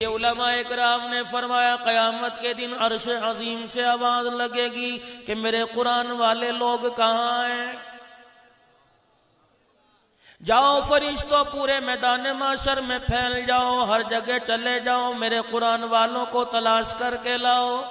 علماء اکرام نے فرمایا قیامت کے دن عرش عظیم سے آواز لگے گی کہ میرے قرآن والے لوگ کہاں ہیں؟ جاؤ فرشتوں پورے میدان محشر میں پھیل جاؤ، ہر جگہ چلے جاؤ، میرے قرآن والوں کو تلاش کر کے لاؤ۔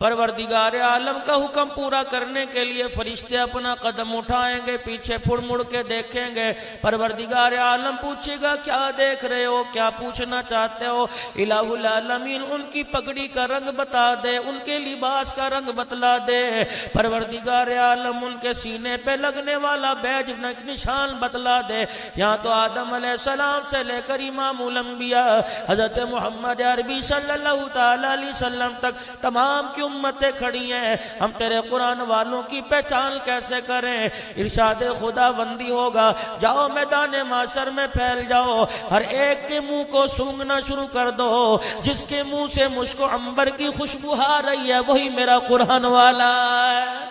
پروردگار عالم کا حکم پورا کرنے کے لیے فرشتے اپنا قدم اٹھائیں گے، پیچھے پھڑ مڑ کے دیکھیں گے۔ پروردگار عالم پوچھے گا کیا دیکھ رہے ہو، کیا پوچھنا چاہتے ہو؟ الہ العالمین ان کی پگڑی کا رنگ بتا دے، ان کے لباس کا رنگ بتلا دے۔ پروردگار عالم ان کے سینے پہ لگنے والا بیج نشان بتلا دے۔ یہاں تو آدم علیہ السلام سے لے کر امام الانبیاء حضرت محمد عربی صلی اللہ تعالی علیہ وسلم تک تمام کی امتیں کھڑی ہیں۔ ہم تیرے قرآن والوں کی پہچان کیسے کریں؟ ارشاد خدا بندی ہوگا، جاؤ میدان محشر میں پھیل جاؤ، ہر ایک کے منہ کو سونگھنا شروع کر دو۔ جس کے منہ سے مشک و عنبر کی خوشبو آ رہی ہے وہی میرا قرآن والا ہے۔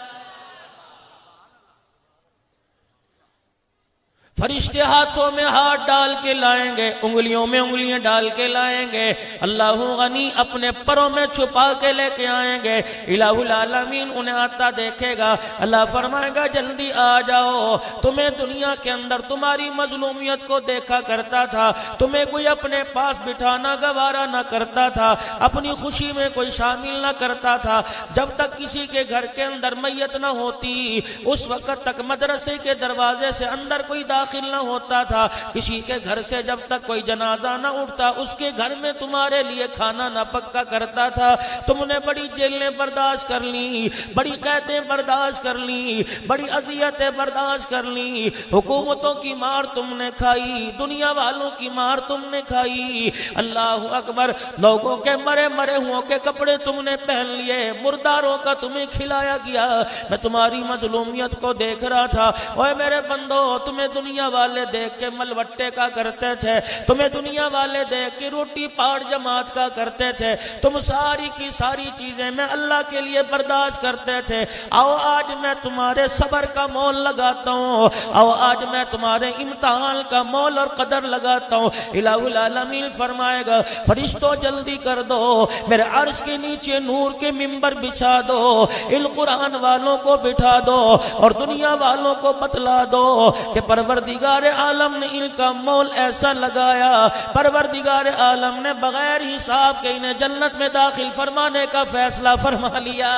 فرشتے ہاتھوں میں ہاتھ ڈال کے لائیں گے، انگلیوں میں انگلیاں ڈال کے لائیں گے۔ اللہ غنی اپنے پروں میں چھپا کے لے کے آئیں گے۔ الہ العالمین انہیں آتا دیکھے گا، اللہ فرمائے گا جلدی آ جاؤ، تمہیں دنیا کے اندر تمہاری مظلومیت کو دیکھا کرتا تھا، تمہیں کوئی اپنے پاس بٹھانا گوارا نہ کرتا تھا، اپنی خوشی میں کوئی شامل نہ کرتا تھا۔ جب تک کسی کے گھر کے اندر میت نہ ہوتی اس وقت تک مدرسے کے دروازے سے اندر کوئی داخل نہ ہوتا تھا، کسی کے گھر سے جب تک کوئی جنازہ نہ اٹھتا اس کے گھر میں تمہارے لیے کھانا نہ پکا کرتا تھا۔ تم نے بڑی جیلیں برداشت کر لی، بڑی قیدیں برداشت کر لی، بڑی اذیتیں برداشت کر لی، حکومتوں کی مار تم نے کھائی، دنیا والوں کی مار تم نے کھائی۔ اللہ اکبر، لوگوں کے مرے مرے ہوں کے کپڑے تم نے پہن لیے، مرداروں کا تمہیں کھلایا گیا۔ میں تمہاری مظلومیت کو دیکھ رہا تھا، اوے میرے بندو، تمہیں دنیا والے دیکھ کے ملوٹے کا کرتے تھے، تمہیں دنیا والے دیکھ کے روٹی پاڑ جماعت کا کرتے تھے، تم ساری کی ساری چیزیں میں اللہ کے لیے برداشت کرتے تھے۔ آؤ آج میں تمہارے صبر کا مول لگاتا ہوں، آؤ آج میں تمہارے امتحان کا مول اور قدر لگاتا ہوں۔ الہ العالمین فرمائے گا فرشتوں جلدی کر دو، میرے عرش کے نیچے نور کے منبر بچھا دو، ان قرآن والوں کو بٹھا دو اور دنیا والوں کو بتلا دو کہ پروردگار عالم نے ان کا مول ایسا لگایا، پروردگار عالم نے بغیر حساب کے انہیں جنت میں داخل فرمانے کا فیصلہ فرما لیا۔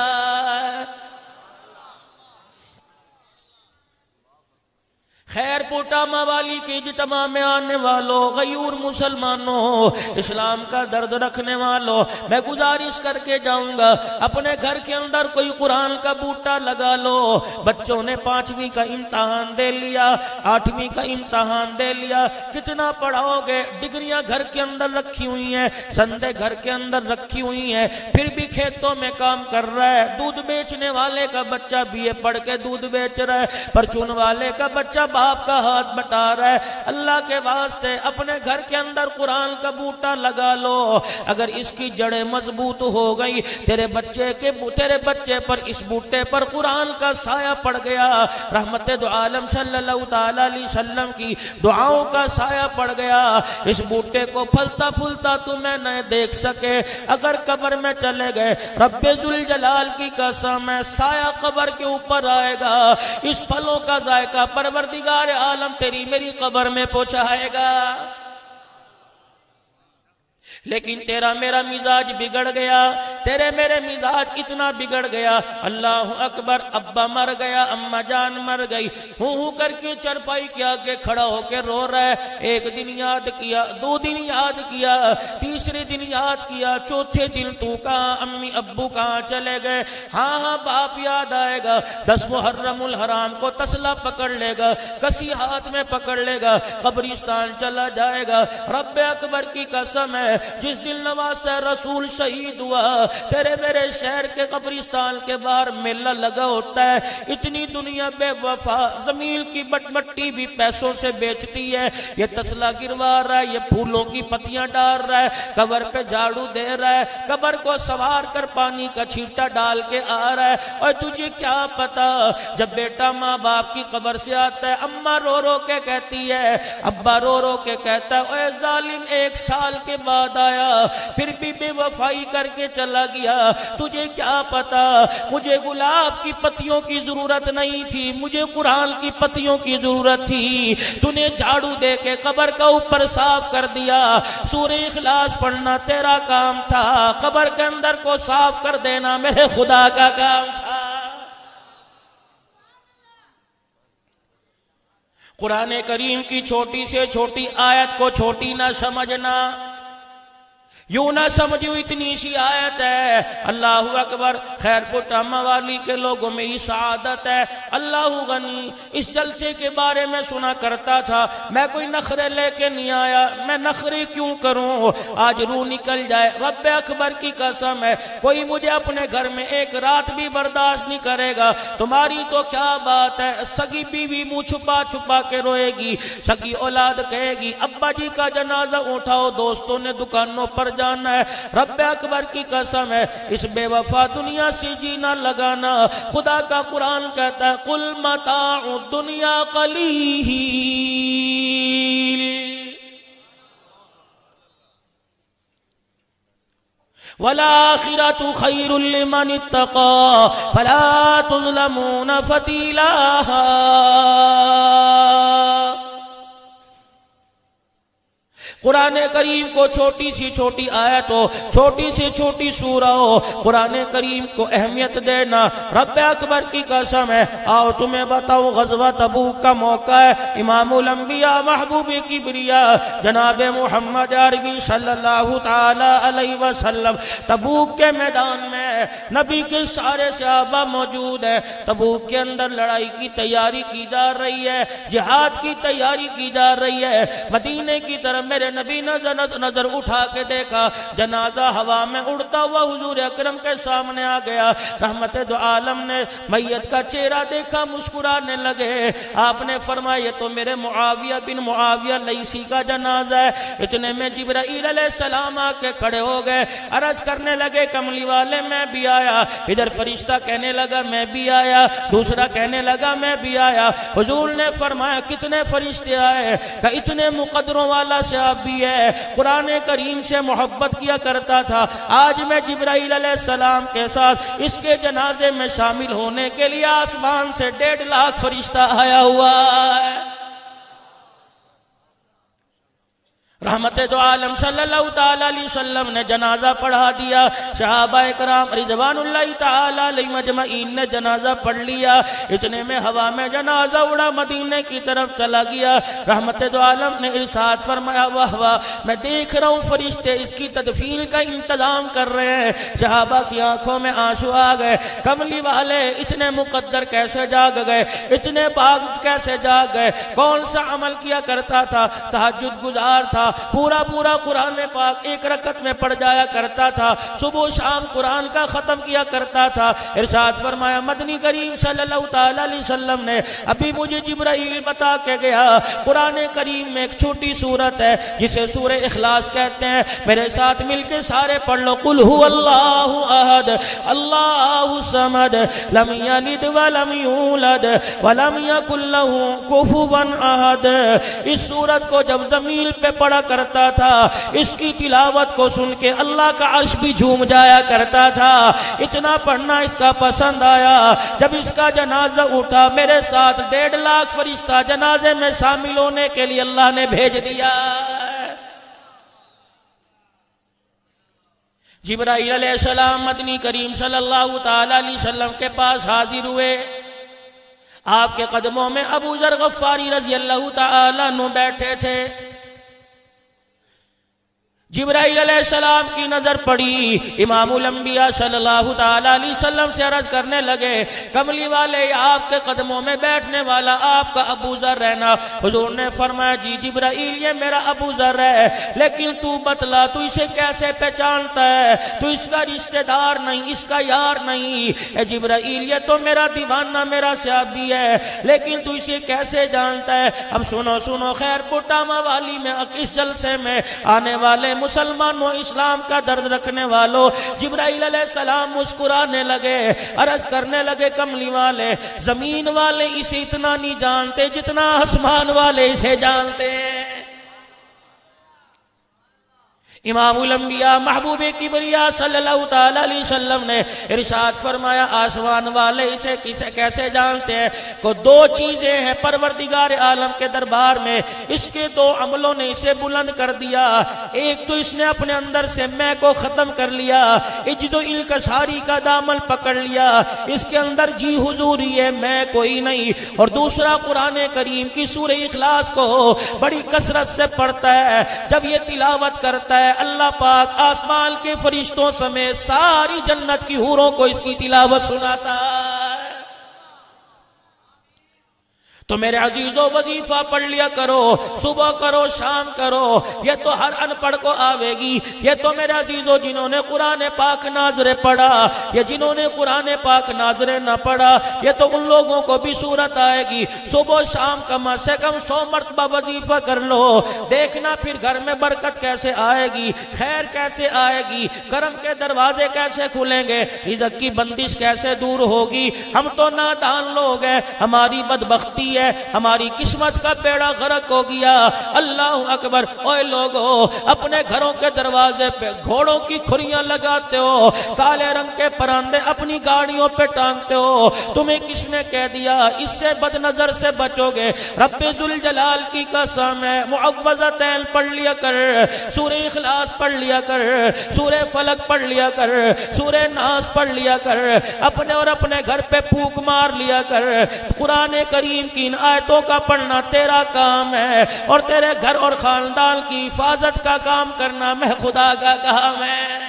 خیر پوٹا موالی کی اجتماع میں آنے والوں، غیور مسلمانوں، اسلام کا درد رکھنے والوں، میں گزارش کر کے جاؤں گا اپنے گھر کے اندر کوئی قرآن کا بوٹا لگا لو۔ بچوں نے 5ویں کا امتحان دے لیا، 8ویں کا امتحان دے لیا، کتنا پڑھاؤ گے؟ ڈگریاں گھر کے اندر رکھی ہوئی ہیں، سندے گھر کے اندر رکھی ہوئی ہیں، پھر بھی کھیتوں میں کام کر رہا ہے۔ دودھ بیچنے والے کا بچہ BA پڑھ کے دودھ بیچ رہا ہے، پرچون والے کا بچہ باپ کا ہاتھ بٹا رہا ہے۔ اللہ کے واسطے اپنے گھر کے اندر قرآن کا بوٹا لگا لو، اگر اس کی جڑیں مضبوط ہو گئی، تیرے بچے پر اس بوٹے پر قرآن کا سایہ پڑ گیا، رحمت دو عالم صلی اللہ تعالی علیہ وسلم کی دعاؤں کا سایہ پڑ گیا، اس بوٹے کو پھلتا پھولتا تمہیں نہ دیکھ سکے۔ اگر قبر میں چلے گئے، رب ذوالجلال کی قسم ہے سایہ قبر کے اوپر آئے گا، اس پھلوں کا ذائقہ پروردگار عالم تیری میری قبر میں پہنچائے گا۔ لیکن تیرا میرا مزاج بگڑ گیا، تیرے میرے مزاج اتنا بگڑ گیا، اللہ اکبر، ابا مر گیا، اماں جان مر گئی، ہوں کر کے چرپائی کے آگے کھڑا ہو کے رو رہا ہے۔ ایک دن یاد کیا، 2 دن یاد کیا، تیسرے دن یاد کیا، چوتھے دن تو کہاں، امی ابو کہاں چلے گئے؟ ہاں باپ یاد آئے گا، 10 محرم الحرام کو تسلا پکڑ لے گا، کسی ہاتھ میں پکڑ لے گا، قبرستان چلا جائے گا۔ رب اکبر کی قسم ہے، جس دن نواز رسول شہید ہوا تیرے میرے شہر کے قبرستان کے باہر میلہ لگا ہوتا ہے، اتنی دنیا بے وفا زمین کی مٹی بھی پیسوں سے بیچتی ہے، یہ تسلا گروا رہا ہے، یہ پھولوں کی پتیاں ڈال رہا ہے، قبر پہ جھاڑو دے رہا ہے، قبر کو سوار کر پانی کا چھیٹا ڈال کے آ رہا ہے، اور تجھے کیا پتا جب بیٹا ماں باپ کی قبر سے آتا ہے، اماں رو رو کے کہتی ہے، ابا رو رو کے کہتا ہے اے ظالم 1 سال کے بعد آیا پھر بھی بے وفائی کر کے چلا گیا، تجھے کیا پتا مجھے گلاب کی پتیوں کی ضرورت نہیں تھی، مجھے قرآن کی پتیوں کی ضرورت تھی، تو نے جھاڑو دے کے قبر کا اوپر صاف کر دیا، سورہ اخلاص پڑھنا تیرا کام تھا، قبر کے اندر کو صاف کر دینا میرے خدا کا کام تھا۔ قرآن کریم کی چھوٹی سے چھوٹی آیت کو چھوٹی نہ سمجھنا، یوں نہ سمجھو اتنی سی آیت ہے، اللہ اکبر، خیر پٹ والی کے لوگوں میری سعادت ہے، اللہ غنی اس جلسے کے بارے میں سنا کرتا تھا، میں کوئی نخرے لے کے نہیں آیا، میں نخرے کیوں کروں، آج روح نکل جائے، رب اکبر کی قسم ہے کوئی مجھے اپنے گھر میں 1 رات بھی برداشت نہیں کرے گا، تمہاری تو کیا بات ہے، سگی بیوی منہ چھپا چھپا کے روئے گی، سگی اولاد کہے گی ابا جی کا جنازہ اٹھاؤ، دوستوں نے دکانوں پر جانا ہے، رب اکبر کی قسم ہے اس بے وفا دنیا سے جینا لگانا، خدا کا قرآن کہتا ہے قل متاع الدنیا قلیل والآخرۃ خیر لمن اتقى فلا تظلمون فتیلا۔ قرآن کریم کو چھوٹی سی چھوٹی آیت ہو، چھوٹی سی چھوٹی سورہ ہو، قرآن کریم کو اہمیت دینا، رب اکبر کی قسم ہے۔ آؤ تمہیں بتاؤ غزوہ تبوک کا موقع ہے، امام الانبیاء محبوب کبریاء جناب محمد عربی صلی اللہ تعالی علیہ وسلم تبوک کے میدان میں، نبی کے سارے صحابہ موجود ہیں، تبوک کے اندر لڑائی کی تیاری کی جا رہی ہے، جہاد کی تیاری کی جا رہی ہے، مدینے کی طرف میرے نبی نظر اٹھا کے دیکھا، جنازہ ہوا میں اڑتا ہوا حضور اکرم کے سامنے آ گیا، رحمت دو عالم نے میت کا چہرہ دیکھا، مسکرانے لگے، آپ نے فرمایا یہ تو میرے معاویہ بن معاویہ لیسی کا جنازہ ہے، اتنے میں جبرائیل علیہ السلام آ کے کھڑے ہو گئے، عرض کرنے لگے کملی والے میں بھی آیا، ادھر فرشتہ کہنے لگا میں بھی آیا، دوسرا کہنے لگا میں بھی آیا، حضور نے فرمایا کتنے فرشتے آئے، کہ اتنے مقدروں والا سے بھی ہے، قرآن کریم سے محبت کیا کرتا تھا، آج میں جبرائیل علیہ السلام کے ساتھ اس کے جنازے میں شامل ہونے کے لیے آسمان سے 1.5 لاکھ فرشتہ آیا ہوا ہے۔ رحمت دو عالم صلی اللہ تعالیٰ علیہ وسلم نے جنازہ پڑھا دیا، صحابہ اکرام رضوان اللہ تعالیٰ علیہ مجمعین نے جنازہ پڑھ لیا، اتنے میں ہوا میں جنازہ اڑا مدینے کی طرف چلا گیا، رحمت دو عالم نے ارشاد فرمایا واہ واہ میں دیکھ رہا ہوں فرشتے اس کی تدفین کا انتظام کر رہے ہیں، صحابہ کی آنکھوں میں آنسو آ گئے، کملی والے اتنے مقدر کیسے جاگ گئے، اتنے باغ کیسے جاگ گئے، کون سا عمل کیا کرتا تھا، تہجد گزار تھا، پورا قرآن پاک 1 رکعت میں پڑھ جایا کرتا تھا، صبح شام قرآن کا ختم کیا کرتا تھا، ارشاد فرمایا مدنی کریم صلی اللہ تعالیٰ علیہ وسلم نے ابھی مجھے جبرائیل بتا کے گیا، قرآن کریم میں ایک چھوٹی سورت ہے جسے سورہ اخلاص کہتے ہیں، میرے ساتھ مل کے سارے پڑھ لو، قل هو اللہ احد اللہ الصمد لم یلد ولم یولد ولم یکن له کفوا احد۔ اس سورت کو جب زمین پہ پڑھا کرتا تھا، اس کی تلاوت کو سن کے اللہ کا عرش بھی جھوم جایا کرتا تھا، اتنا پڑھنا اس کا پسند آیا، جب اس کا جنازہ اٹھا میرے ساتھ 1.5 لاکھ فرشتہ جنازے میں شامل ہونے کے لیے اللہ نے بھیج دیا۔ جبرائیل علیہ السلام مدنی کریم صلی اللہ تعالی علیہ وسلم کے پاس حاضر ہوئے، آپ کے قدموں میں ابو ذر غفاری رضی اللہ تعالی عنہ بیٹھے تھے، جبرائیل علیہ السلام کی نظر پڑی، امام الانبیاء صلی اللہ تعالیٰ علیہ وسلم سے عرض کرنے لگے، کملی والے آپ کے قدموں میں بیٹھنے والا آپ کا ابو ذر ہے نا؟ حضور نے فرمایا جی جبرائیل یہ میرا ابو ذر ہے، لیکن تو بتلا تو اسے کیسے پہچانتا ہے؟ تو اس کا رشتہ دار نہیں، اس کا یار نہیں۔ اے جبرائیل یہ تو میرا دیوانہ میرا صحابی ہے، لیکن تو اسے کیسے جانتا ہے؟ اب سنو خیر پٹامہ والی میں اس جلسے میں آنے والے مسلمانوں، اسلام کا درد رکھنے والوں، جبرائیل علیہ السلام مسکرانے لگے، عرض کرنے لگے کملی والے زمین والے اسے اتنا نہیں جانتے جتنا آسمان والے اسے جانتے ہیں۔ امام الانبیاء محبوب کبریا صلی اللہ تعالیٰ علیہ وسلم نے ارشاد فرمایا آسمان والے اسے کیسے جانتے ہیں؟ کو دو چیزیں ہیں پروردگار عالم کے دربار میں، اس کے دو عملوں نے اسے بلند کر دیا۔ ایک تو اس نے اپنے اندر سے میں کو ختم کر لیا، عجز و انکساری کا دامن پکڑ لیا، اس کے اندر جی حضوری ہے میں کوئی نہیں۔ اور دوسرا قرآن کریم کی سورہ اخلاص کو بڑی کثرت سے پڑھتا ہے، جب یہ تلاوت کرتا ہے اللہ پاک آسمان کے فرشتوں سمیت ساری جنت کی حوروں کو اس کی تلاوت سناتا ہے۔ تو میرے عزیزو وظیفہ پڑھ لیا کرو، صبح کرو شام کرو، یہ تو ہر ان پڑھ کو آوے گی۔ یہ تو میرے عزیزو جنہوں نے قرآن پاک ناظر پڑھا، یہ جنہوں نے قرآن پاک ناظر نہ پڑھا، یہ تو ان لوگوں کو بھی صورت آئے گی۔ صبح شام کم سے کم 100 مرتبہ وظیفہ کر لو، دیکھنا پھر گھر میں برکت کیسے آئے گی، خیر کیسے آئے گی، کرم کے دروازے کیسے کھلیں گے، رزق کی بندش کیسے دور ہوگی۔ ہم تو نادان لوگ ہیں، ہماری بدبختی ہے، ہماری قسمت کا بیڑا غرق ہو گیا۔ اللہ اکبر، اوے لوگو اپنے گھروں کے دروازے پہ گھوڑوں کی کھریاں لگاتے ہو، کالے رنگ کے پراندے اپنی گاڑیوں پہ ٹانگتے ہو، تمہیں کس نے کہہ دیا اس سے بد نظر سے بچو گے؟ رب ذوالجلال کی قسم ہے، معوذتین پڑھ لیا کر، سورہ اخلاص پڑھ لیا کر، سورہ فلق پڑھ لیا کر، سورہ ناس پڑھ لیا کر، اپنے اور اپنے گھر پہ پھونک مار لیا کر۔ قرآن کریم کی ان آیتوں کا پڑھنا تیرا کام ہے، اور تیرے گھر اور خاندان کی حفاظت کا کام کرنا میں خدا کا کام ہے۔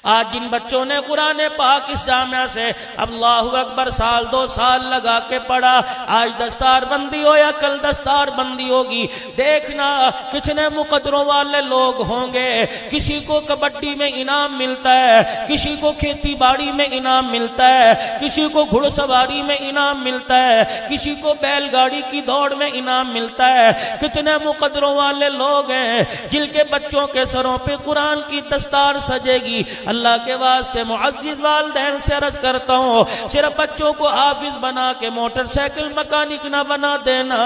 آج جن بچوں نے قرآن پاک اس جامعہ سے اللہ اکبر سال 2 سال لگا کے پڑھا، آج دستار بندی ہو یا کل دستار بندی ہوگی، دیکھنا کتنے مقدروں والے لوگ ہوں گے۔ کسی کو کبڈی میں انعام ملتا ہے، کسی کو کھیتی باڑی میں انعام ملتا ہے، کسی کو گھڑ سواری میں انعام ملتا ہے، کسی کو بیل گاڑی کی دوڑ میں انعام ملتا ہے۔ کتنے مقدروں والے لوگ ہیں جن کے بچوں کے سروں پہ قرآن کی دستار سجے گی۔ اللہ کے واسطے معزز والدین سے عرض کرتا ہوں، صرف بچوں کو حافظ بنا کے موٹر سائیکل مکانک نہ بنا دینا،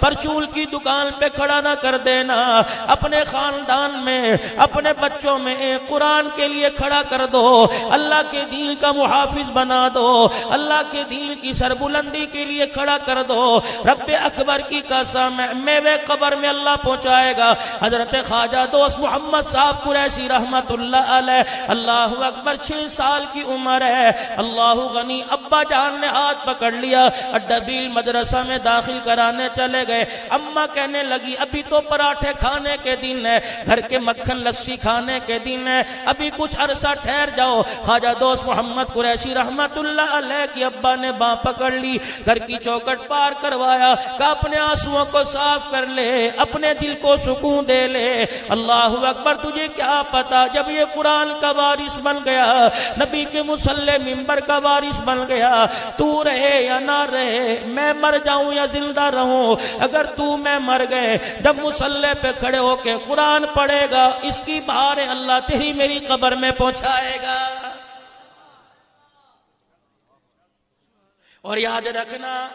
پرچول کی دکان پہ کھڑا نہ کر دینا، اپنے خاندان میں اپنے بچوں میں ایک قرآن کے لیے کھڑا کر دو، اللہ کے دین کا محافظ بنا دو، اللہ کے دین کی سربلندی کے لیے کھڑا کر دو۔ رب اکبر کی قسم ہے، میوے قبر میں اللہ پہنچائے گا۔ حضرت خواجہ دوست محمد صاحب قریشی رحمت اللہ علیہ، اللہ اکبر 6 سال کی عمر ہے، اللہ غنی ابا جان نے ہاتھ پکڑ لیا، اڈبیل مدرسہ میں داخل کرانے چلے گئے۔ اماں کہنے لگی ابھی تو پراٹھے کھانے کے دن ہے، گھر کے مکھن لسی کھانے کے دن ہے، ابھی کچھ عرصہ ٹھہر جاؤ۔ خواجہ دوست محمد قریشی رحمت اللہ علیہ کی ابا نے باں پکڑ لی، گھر کی چوکٹ پار کروایا، کہا اپنے آنسوؤں کو صاف کر لے، اپنے دل کو سکون دے لے۔ اللہ اکبر، تجھے کیا پتا جب یہ قرآن کا وارث بن گیا، نبی کے مصلی منبر کا وارث بن گیا، تو رہے یا نہ رہے، میں مر جاؤں یا زندہ رہوں، اگر تو میں مر گئے جب مصلی پہ کھڑے ہو کے قرآن پڑھے گا، اس کی بہار اللہ تیری میری قبر میں پہنچائے گا۔ اور یاد رکھنا،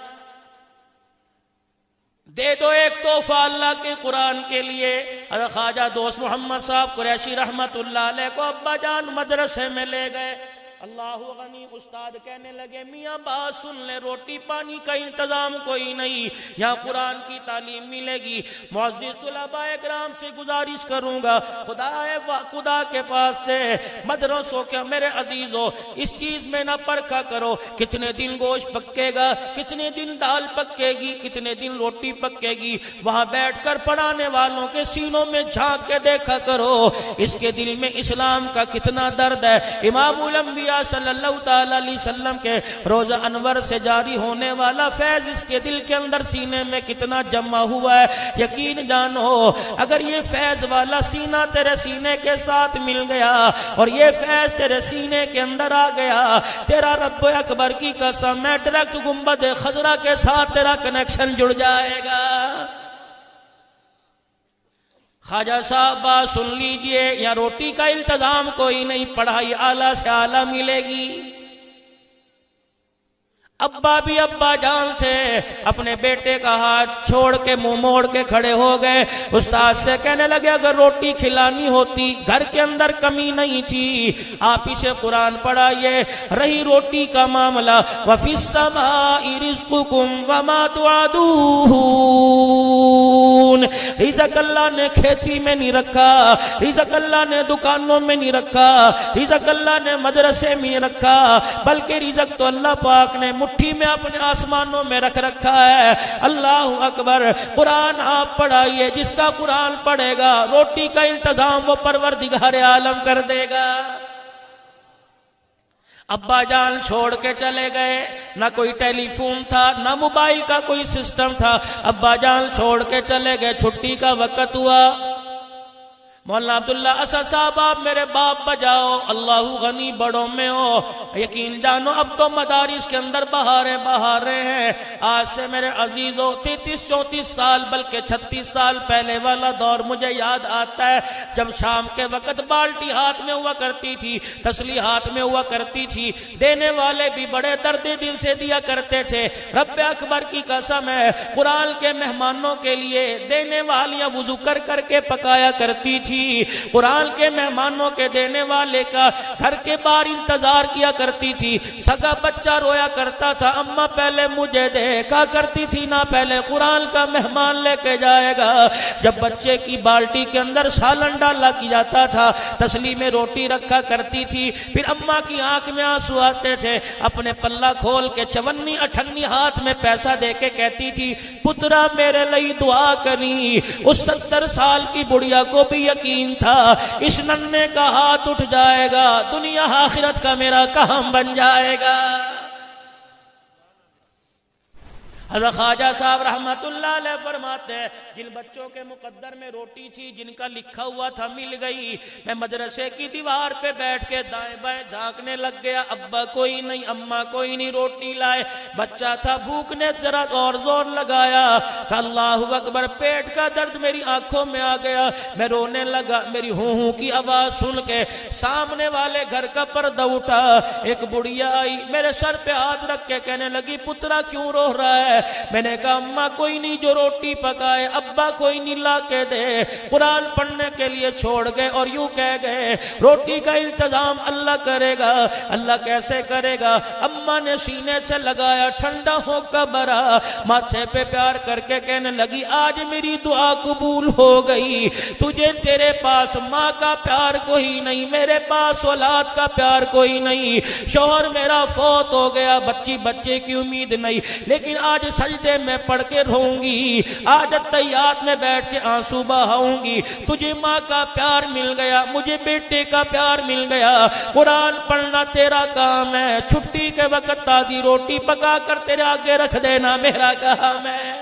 دے دو ایک تحفہ اللہ کے قرآن کے لیے۔ حضرت خواجہ دوست محمد صاحب قریشی رحمت اللہ علیہ کو ابا جان مدرسے میں لے گئے، اللہ غنی استاد کہنے لگے میاں بات سن لے، روٹی پانی کا انتظام کوئی نہیں، یہاں قرآن کی تعلیم ملے گی۔ معزز طلباء کرام سے گزارش کروں گا، خدا کے پاس تھے مدرسوں کے میرے عزیزوں، اس چیز میں نہ پرکھا کرو کتنے دن گوشت پکے گا، کتنے دن دال پکے گی، کتنے دن روٹی پکے گی، وہاں بیٹھ کر پڑھانے والوں کے سینوں میں جھانک کے دیکھا کرو اس کے دل میں اسلام کا کتنا درد ہے۔ امام الانبیاء صلی اللہ تعالی علیہ وسلم کے روزہ انور سے جاری ہونے والا فیض اس کے دل کے اندر سینے میں کتنا جمع ہوا ہے۔ یقین جانو اگر یہ فیض والا سینہ تیرے سینے کے ساتھ مل گیا اور یہ فیض تیرے سینے کے اندر آ گیا، تیرا رب اکبر کی قسم ہے ڈائریکٹ گنبد خضرا کے ساتھ تیرا کنیکشن جڑ جائے گا۔ خواجہ صاحب بات سن لیجئے، یا روٹی کا التزام کوئی نہیں، پڑھائی اعلیٰ سے اعلیٰ ملے گی۔ ابا بھی ابا جان تھے، اپنے بیٹے کا ہاتھ چھوڑ کے منہ موڑ کے کھڑے ہو گئے، استاد سے کہنے لگے اگر روٹی کھلانی ہوتی، گھر کے اندر کمی نہیں تھی، آپ اسے قرآن پڑھائیے۔ رہی روٹی کا معاملہ، وَفِي السَّمَاءِ رِزْقُكُمْ وَمَا تُوعَدُونَ، رزق اللہ نے کھیتی میں نہیں رکھا، رزق اللہ نے دکانوں میں نہیں رکھا، رزق اللہ نے مدرسے میں رکھا، بلکہ رزق تو اللہ پاک نے مٹھی میں اپنے آسمانوں میں رکھ رکھا ہے۔ اللہ اکبر۔ قرآن آپ پڑھائیے، جس کا قرآن پڑھے گا روٹی کا انتظام وہ پروردگار عالم کر دے گا۔ ابا جان چھوڑ کے چلے گئے، نہ کوئی ٹیلی فون تھا، نہ موبائل کا کوئی سسٹم تھا، ابا جان چھوڑ کے چلے گئے۔ چھٹی کا وقت ہوا، مولانا عبداللہ اسد صاحب آپ میرے باپ بجاؤ، اللہ غنی بڑوں میں ہو، یقین جانو اب تو مدارس کے اندر بہارے ہیں۔ آج سے میرے عزیزوں 33-34 سال بلکہ 36 سال پہلے والا دور مجھے یاد آتا ہے، جب شام کے وقت بالٹی ہاتھ میں ہوا کرتی تھی، تسلی ہاتھ میں ہوا کرتی تھی، دینے والے بھی بڑے درد دل سے دیا کرتے تھے۔ رب اکبر کی قسم ہے، قرآن کے مہمانوں کے لیے دینے والیاں وضو کر کر کے پکایا کرتی تھی، قرآن کے مہمانوں کے دینے والے کا گھر کے باہر انتظار کیا کرتی تھی۔ سگا بچہ رویا کرتا تھا، اماں پہلے مجھے دے، کہا کرتی تھی نہ پہلے قرآن کا مہمان لے کے جائے گا۔ جب بچے کی بالٹی کے اندر سالن ڈالا کی جاتا تھا، تسلی میں روٹی رکھا کرتی تھی، پھر اماں کی آنکھ میں آنسو آتے تھے، اپنے پلہ کھول کے 54-58 ہاتھ میں پیسہ دے کے کہتی تھی پترا میرے لئی دعا کری۔ اس 70 سال کی بڑھیا کو بھی یقین تھا اس ننھے کا ہاتھ اٹھ جائے گا، دنیا آخرت کا میرا کام بن جائے گا۔ حضرت خواجہ صاحب رحمت اللہ علیہ فرماتے ہیں جن بچوں کے مقدر میں روٹی تھی، جن کا لکھا ہوا تھا مل گئی، میں مدرسے کی دیوار پہ بیٹھ کے دائیں بائیں جھانکنے لگ گیا، ابا کوئی نہیں، اماں کوئی نہیں روٹی لائے، بچہ تھا بھوک نے ذرا اور زور لگایا کہ اللہ اکبر، پیٹ کا درد میری آنکھوں میں آ گیا، میں رونے لگا، میری ہوں کی آواز سن کے سامنے والے گھر کا پردہ اٹھا، ایک بڑھیا آئی میرے سر پہ ہاتھ رکھ کے کہنے لگی پترا کیوں رو رہا ہے؟ میں نے کہا اماں کوئی نہیں جو روٹی پکائے، ابا کوئی نہیں لا کے دے، قرآن پڑھنے کے لیے چھوڑ گئے اور یوں کہہ گئے روٹی کا انتظام اللہ کرے گا۔ اللہ کیسے کرے گا؟ اماں نے سینے سے لگایا، ٹھنڈا ہو کا برا ماتھے پہ پیار کر کے کہنے لگی آج میری دعا قبول ہو گئی، تجھے تیرے پاس ماں کا پیار کوئی نہیں، میرے پاس اولاد کا پیار کوئی نہیں، شوہر میرا فوت ہو گیا، بچے کی امید نہیں، لیکن آج سجدے میں پڑھ کے رہوں گی، آج اتحیات میں بیٹھ کے آنسو بہاؤں گی، تجھے ماں کا پیار مل گیا، مجھے بیٹے کا پیار مل گیا، قرآن پڑھنا تیرا کام ہے، چھٹی کے وقت تازی روٹی پکا کر تیرے آگے رکھ دینا میرا کام ہے۔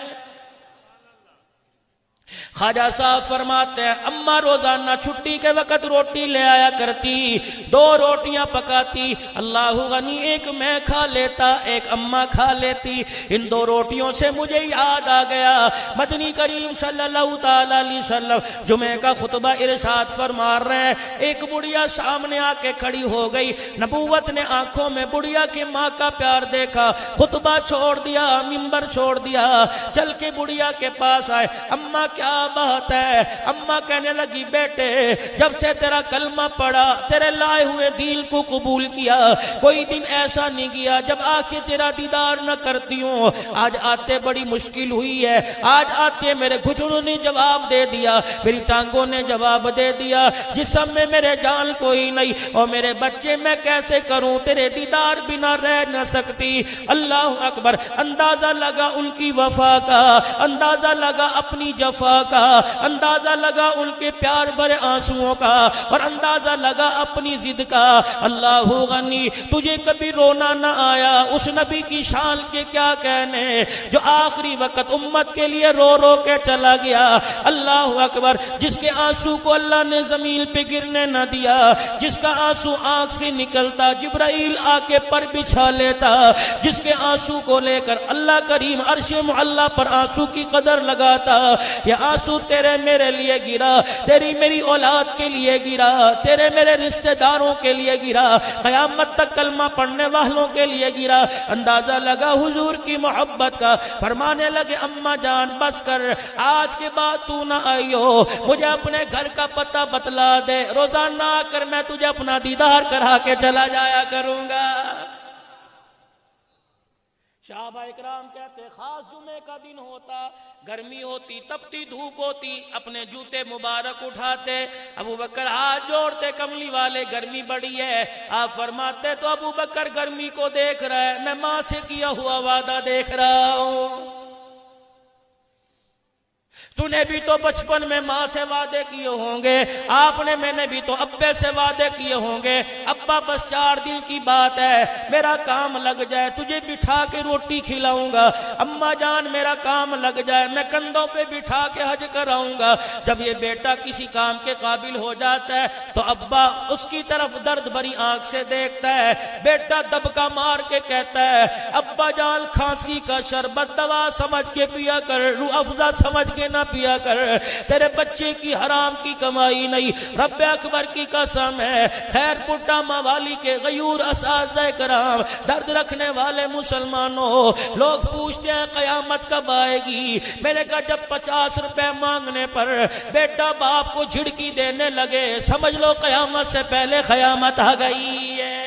خواجہ صاحب فرماتے ہیں اماں روزانہ چھٹی کے وقت روٹی لے آیا کرتی، 2 روٹیاں پکاتی، اللہ غنی ایک میں کھا لیتا، ایک اماں کھا لیتی۔ ان 2 روٹیوں سے مجھے یاد آ گیا مدنی کریم صلی اللہ تعالی علیہ وسلم جمعہ کا خطبہ ارشاد فرما رہے ہیں، ایک بڑھیا سامنے آ کے کھڑی ہو گئی، نبوت نے آنکھوں میں بڑھیا کی ماں کا پیار دیکھا، خطبہ چھوڑ دیا، منبر چھوڑ دیا، چل کے بڑھیا کے پاس آئے، اماں کیا کیا بات ہے؟ اماں کہنے لگی بیٹے جب سے تیرا کلمہ پڑا، تیرے لائے ہوئے دین کو قبول کیا، کوئی دن ایسا نہیں گیا جب آنکھیں تیرا دیدار نہ کرتی ہوں۔ آج آتے بڑی مشکل ہوئی ہے، آج آتے میرے گھٹنوں نے جواب دے دیا، میری ٹانگوں نے جواب دے دیا، جسم میں میرے جان کوئی نہیں، اور میرے بچے میں کیسے کروں، تیرے دیدار بنا رہ نہ سکتی۔ اللہ اکبر! اندازہ لگا ان کی وفا کا، اندازہ لگا اپنی جفا کا، اندازہ لگا ان کے پیار بھرے آنسوؤں کا، اور اندازہ لگا اپنی ضد کا۔ اللہ غنی! تجھے کبھی رونا نہ آیا؟ اس نبی کی شان کے کیا کہنے جو آخری وقت امت کے لیے رو رو کے چلا گیا۔ اللہ اکبر! جس کے آنسو کو اللہ نے زمین پہ گرنے نہ دیا، جس کا آنسو آنکھ سے نکلتا جبرائیل آ کے پر بچھا لیتا، جس کے آنسو کو لے کر اللہ کریم عرش معلی پر آنسو کی قدر لگاتا۔ یہ آنسو تیرے میرے لیے گرا، تیری میری اولاد کے لیے گرا، تیرے میرے رشتہ داروں کے لیے گرا، قیامت تک کلمہ پڑھنے والوں کے لیے گرا۔ اندازہ لگا حضور کی محبت کا۔ فرمانے لگے اماں جان بس کر، آج کے بعد تو نہ آئیو، مجھے اپنے گھر کا پتہ بتلا دے، روزانہ آ کر میں تجھے اپنا دیدار کرا کے چلا جایا کروں گا۔ صحابہ اکرام کہتے خاص جمعے کا دن ہوتا، گرمی ہوتی، تپتی دھوپ ہوتی، اپنے جوتے مبارک اٹھاتے، ابو بکر ہاتھ جوڑتے، کملی والے گرمی بڑی ہے۔ آپ فرماتے تو ابو بکر گرمی کو دیکھ رہا ہے، میں ماں سے کیا ہوا وعدہ دیکھ رہا ہوں۔ تو نے بھی تو بچپن میں ماں سے وعدے کیے ہوں گے، آپ نے میں نے بھی تو ابے سے وعدے کیے ہوں گے، ابا بس 4 دن کی بات ہے، میرا کام لگ جائے تجھے بٹھا کے روٹی کھلاؤں گا، اماں جان میرا کام لگ جائے میں کندھوں پہ بٹھا کے حج کراؤں گا۔ جب یہ بیٹا کسی کام کے قابل ہو جاتا ہے تو ابا اس کی طرف درد بھری آنکھ سے دیکھتا ہے، بیٹا دبکا مار کے کہتا ہے ابا جان کھانسی کا شربت دوا سمجھ کے پیا کر، روح افزا سمجھ کے نہ پیا کر، تیرے بچے کی حرام کی کمائی نہیں، رب اکبر کی قسم ہے۔ خیر پٹا موالی کے غیور اساتذہ کرام، درد رکھنے والے مسلمانوں، لوگ پوچھتے ہیں قیامت کب آئے گی؟ میں نے کہا جب 50 روپے مانگنے پر بیٹا باپ کو جھڑکی دینے لگے سمجھ لو قیامت سے پہلے قیامت آ گئی ہے۔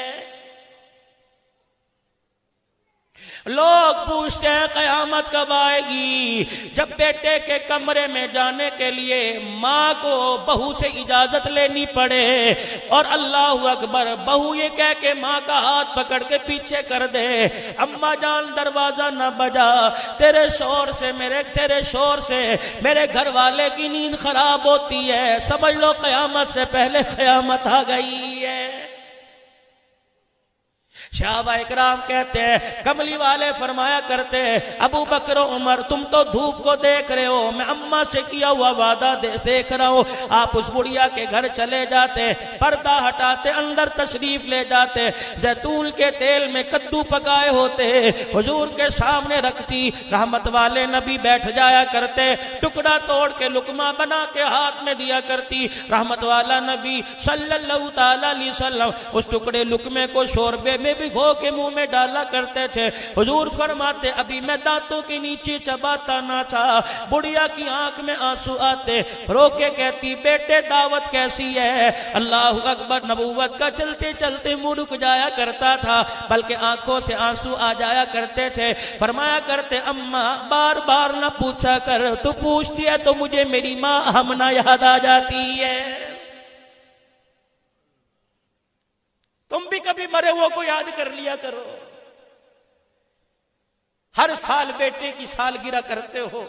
لوگ پوچھتے ہیں قیامت کب آئے گی؟ جب بیٹے کے کمرے میں جانے کے لیے ماں کو بہو سے اجازت لینی پڑے، اور اللہ اکبر بہو یہ کہہ کے ماں کا ہاتھ پکڑ کے پیچھے کر دے، اماں جان دروازہ نہ بجا، تیرے شور سے میرے گھر والے کی نیند خراب ہوتی ہے، سمجھ لو قیامت سے پہلے قیامت آ گئی ہے۔ صحابہ اکرام کہتے ہیں کملی والے فرمایا کرتے ہیں ابو بکر و عمر تم تو دھوپ کو دیکھ رہے ہو، میں اماں سے کیا ہوا وعدہ دیکھ رہا ہوں۔ آپ اس بڑھیا کے گھر چلے جاتے، پردہ ہٹاتے، اندر تشریف لے جاتے، زیتون کے تیل میں کدو پکائے ہوتے حضور کے سامنے رکھتی، رحمت والے نبی بیٹھ جایا کرتے، ٹکڑا توڑ کے لقمہ بنا کے ہاتھ میں دیا کرتی، رحمت والا نبی صلی اللہ تعالی علیہ وسلم اس ٹکڑے لقمے کو شوربے میں بھگو کے منہ میں ڈالا کرتے تھے۔ حضور فرماتے ابھی میں دانتوں کے نیچے چباتا نہ تھا، بڑھیا کی آنکھ میں آنسو آتے، رو کے کہتی بیٹے دعوت کیسی ہے؟ اللہ اکبر، نبوت کا چلتے چلتے منہ رک جایا کرتا تھا، بلکہ آنکھوں سے آنسو آ جایا کرتے تھے۔ فرمایا کرتے اماں بار بار نہ پوچھا کر، تو پوچھتی ہے تو مجھے میری ماں ہمنا یاد آ جاتی ہے۔ تم بھی کبھی مرے وہ کو یاد کر لیا کرو، ہر سال بیٹے کی سالگرہ کرتے ہو،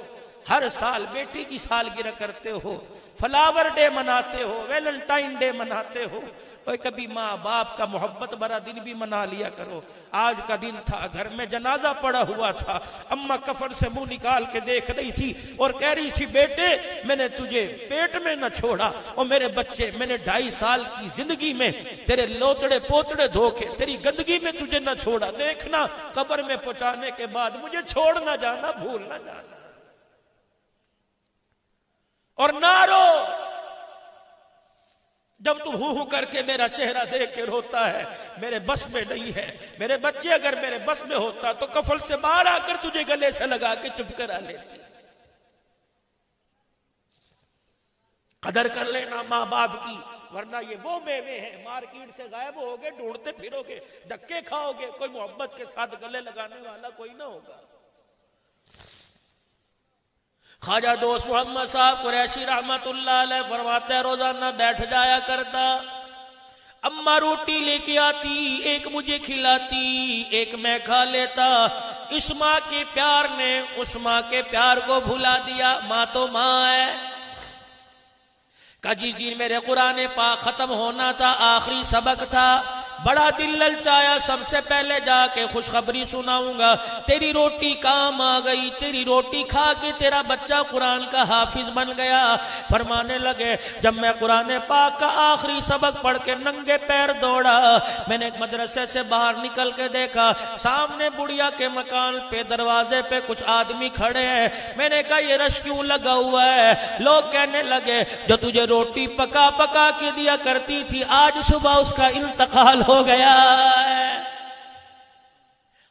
ہر سال بیٹی کی سالگرہ کرتے ہو، فلاور ڈے مناتے ہو، ویلنٹائن ڈے مناتے ہو، اور کبھی ماں باپ کا محبت بھرا دن بھی منا لیا کرو۔ آج کا دن تھا، گھر میں جنازہ پڑا ہوا تھا، اماں کفن سے منہ نکال کے دیکھ رہی تھی اور کہہ رہی تھی بیٹے میں نے تجھے پیٹ میں نہ چھوڑا، اور میرے بچے میں نے 2.5 سال کی زندگی میں تیرے لوتڑے پوتڑے دھو کے تیری گندگی میں تجھے نہ چھوڑا، دیکھنا قبر میں پہنچانے کے بعد مجھے چھوڑ نہ جانا، بھول نہ جانا، اور نہ رو جب تو ہو کر کے میرا چہرہ دیکھ کے روتا ہے، میرے بس میں نہیں ہے، میرے بچے اگر میرے بس میں ہوتا تو کفن سے باہر آ کر تجھے گلے سے لگا کے چپ کرا لیتی۔ قدر کر لینا ماں باپ کی، ورنہ یہ وہ میوے ہیں مارکیٹ سے غائب ہو گے، ڈھونڈتے پھرو گے، دھکے کھاؤ گے، کوئی محبت کے ساتھ گلے لگانے والا کوئی نہ ہوگا۔ خواجہ دوست محمد صاحب قریشی رحمت اللہ علیہ فرماتے روزانہ بیٹھ جایا کرتا، اماں روٹی لے کے آتی، ایک مجھے کھلاتی، ایک میں کھا لیتا۔ اس ماں کے پیار نے اس ماں کے پیار کو بھلا دیا، ماں تو ماں ہے۔ کہ جس دن میرے قرآن پاک ختم ہونا تھا، آخری سبق تھا، بڑا دل للچایا سب سے پہلے جا کے خوشخبری سناؤں گا، تیری روٹی کام آ گئی، تیری روٹی کھا کے تیرا بچہ قرآن کا حافظ بن گیا۔ فرمانے لگے جب میں قرآن پاک کا آخری سبق پڑھ کے ننگے پیر دوڑا، میں نے ایک مدرسے سے باہر نکل کے دیکھا، سامنے بڑھیا کے مکان پہ دروازے پہ کچھ آدمی کھڑے ہیں۔ میں نے کہا یہ رش کیوں لگا ہوا ہے؟ لوگ کہنے لگے جو تجھے روٹی پکا پکا کے دیا کرتی تھی، آج صبح اس کا انتقال ہو گیا ہے۔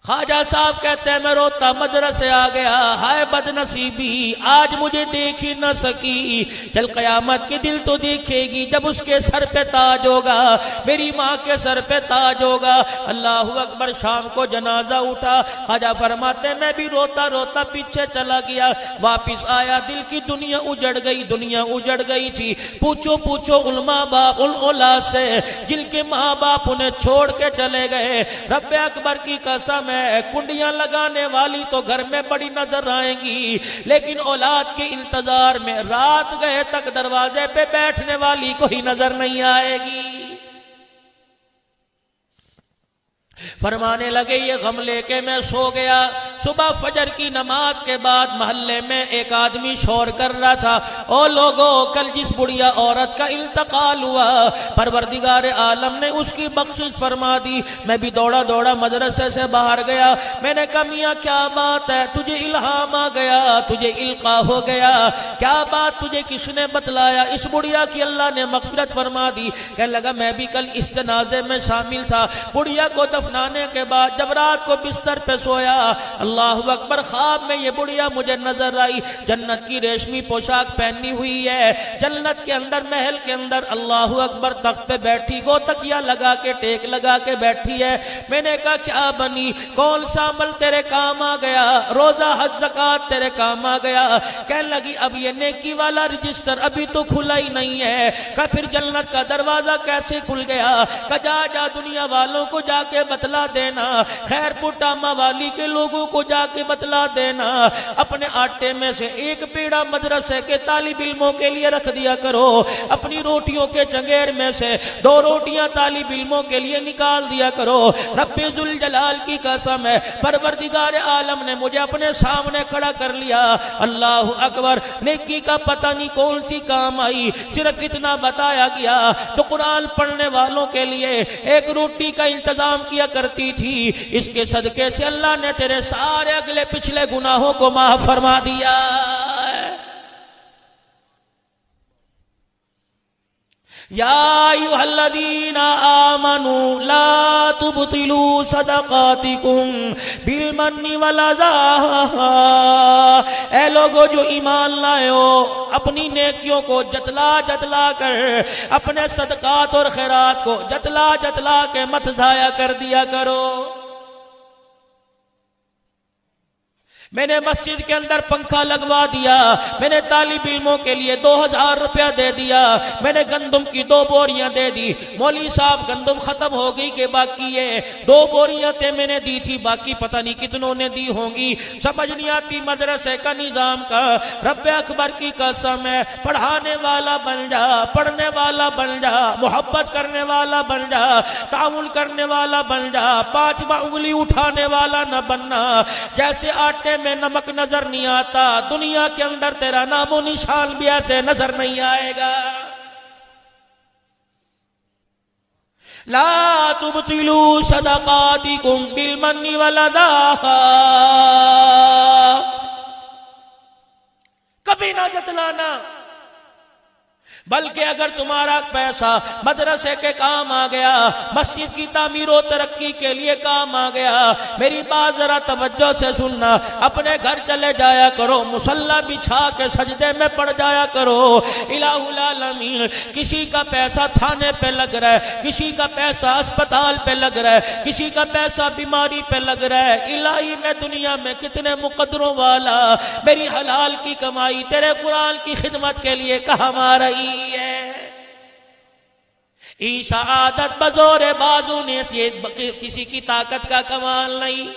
خواجہ صاحب کہتے ہیں میں روتا مدرسے آ گیا، ہائے بد نصیبی آج مجھے دیکھ ہی نہ سکی، چل قیامت کے دل تو دیکھے گی جب اس کے سر پہ تاج ہوگا، میری ماں کے سر پہ تاج ہوگا۔ اللہ اکبر۔ شام کو جنازہ اٹھا، خواجہ فرماتے ہیں میں بھی روتا روتا پیچھے چلا گیا، واپس آیا دل کی دنیا اجڑ گئی، دنیا اجڑ گئی تھی۔ پوچھو پوچھو ان ماں باپ ان اولاد سے جن کے ماں باپ انہیں چھوڑ کے چلے گئے، رب اکبر کی قسم کنڈیاں لگانے والی تو گھر میں بڑی نظر آئیں گی، لیکن اولاد کے انتظار میں رات گئے تک دروازے پہ بیٹھنے والی کوئی نظر نہیں آئے گی۔ فرمانے لگے یہ غم لے کے میں سو گیا۔ صبح فجر کی نماز کے بعد محلے میں ایک آدمی شور کر رہا تھا، او لوگو کل جس بڑھیا عورت کا انتقال ہوا پروردگار عالم نے اس کی بخشش فرما دی۔ میں بھی دوڑا دوڑا مدرسے سے باہر گیا، میں نے کہا میاں کیا بات ہے؟ تجھے الہام آ گیا، تجھے القاء ہو گیا، کیا بات تجھے کس نے بتلایا؟ اس بڑھیا کی اللہ نے مغفرت فرما دی۔ کہنے لگا میں بھی کل اس جنازے میں شامل تھا، بڑھیا کو دفنانے کے بعد جب رات کو بستر پہ سویا، اللہ اکبر خواب میں یہ بڑھیا مجھے نظر آئی، جنت کی ریشمی پوشاک پہنی ہوئی ہے، جنت کے اندر محل کے اندر اللہ اکبر تخت پہ بیٹھی، گو تکیہ لگا کے ٹیک لگا کے بیٹھی ہے۔ میں نے کہا کیا بنی؟ کون سا عمل تیرے کام آ گیا؟ روزہ حج زکوٰۃ تیرے کام آ گیا؟ کہنے لگی اب یہ نیکی والا رجسٹر ابھی تو کھلا ہی نہیں ہے۔ کہ پھر جنت کا دروازہ کیسے کھل گیا؟ کہ جا دنیا والوں کو جا کے بتلا دینا، خیر پٹامہ والی کے لوگوں کو جا کے بتلا دینا، اپنے آٹے میں سے ایک پیڑا مدرسے کے طالب علموں کے لیے رکھ دیا کرو، اپنی روٹیوں کے چنگیر میں سے 2 روٹیاں طالب علموں کے لیے نکال دیا کرو۔ رب ذوالجلال کی قسم ہے پروردگار عالم نے مجھے اپنے سامنے کھڑا کر لیا۔ اللہ اکبر۔ نیکی کا پتہ نہیں کون سی کام آئی، صرف اتنا بتایا گیا تو قرآن پڑھنے والوں کے لیے ایک روٹی کا انتظام کیا کرتی تھی، اس کے صدقے سے اللہ نے تیرے سارے اگلے پچھلے گناہوں کو معاف فرما دیا۔ یا ایھا الذین آمنوا لا تبطلوا صدقاتکم بالمن والاذی۔ اے لوگو جو ایمان لائے ہو، اپنی نیکیوں کو جتلا جتلا کر، اپنے صدقات اور خیرات کو جتلا جتلا کے مت ضائع کر دیا کرو۔ میں نے مسجد کے اندر پنکھا لگوا دیا، میں نے طالب علموں کے لیے 2000 روپیہ دے دیا، میں نے گندم کی 2 بوریاں دے دی۔ مولوی صاحب گندم ختم ہو گئی کہ باقی ہے، 2 بوریاں تے میں نے دی تھی، باقی پتہ نہیں کتنوں نے دی ہوں گی۔ سمجھ نہیں آتی مدرسے کا نظام کا۔ رب اکبر کی قسم ہے پڑھانے والا بن جا، پڑھنے والا بن جا، محبت کرنے والا بن جا، تعاون کرنے والا بن جا، 5 انگلی اٹھانے والا نہ بننا۔ جیسے آٹے میں نمک نظر نہیں آتا، دنیا کے اندر تیرا نام و نشان بھی ایسے نظر نہیں آئے گا۔ لا تبطلوا صدقاتکم بالمن والاذی۔ کبھی نہ جتلانا، بلکہ اگر تمہارا پیسہ مدرسے کے کام آ گیا، مسجد کی تعمیر و ترقی کے لیے کام آ گیا، میری بات ذرا توجہ سے سننا، اپنے گھر چلے جایا کرو، مصلی بچھا کے سجدے میں پڑ جایا کرو۔ الہ العالمین، کسی کا پیسہ تھانے پہ لگ رہا ہے، کسی کا پیسہ اسپتال پہ لگ رہا ہے، کسی کا پیسہ بیماری پہ لگ رہا ہے، الہی میں دنیا میں کتنے مقدروں والا میری حلال کی کمائی تیرے قرآن کی خدمت کے لیے کام آ رہی ہے۔ سعادت بزور بازو نے کسی کی طاقت کا کمال نہیں،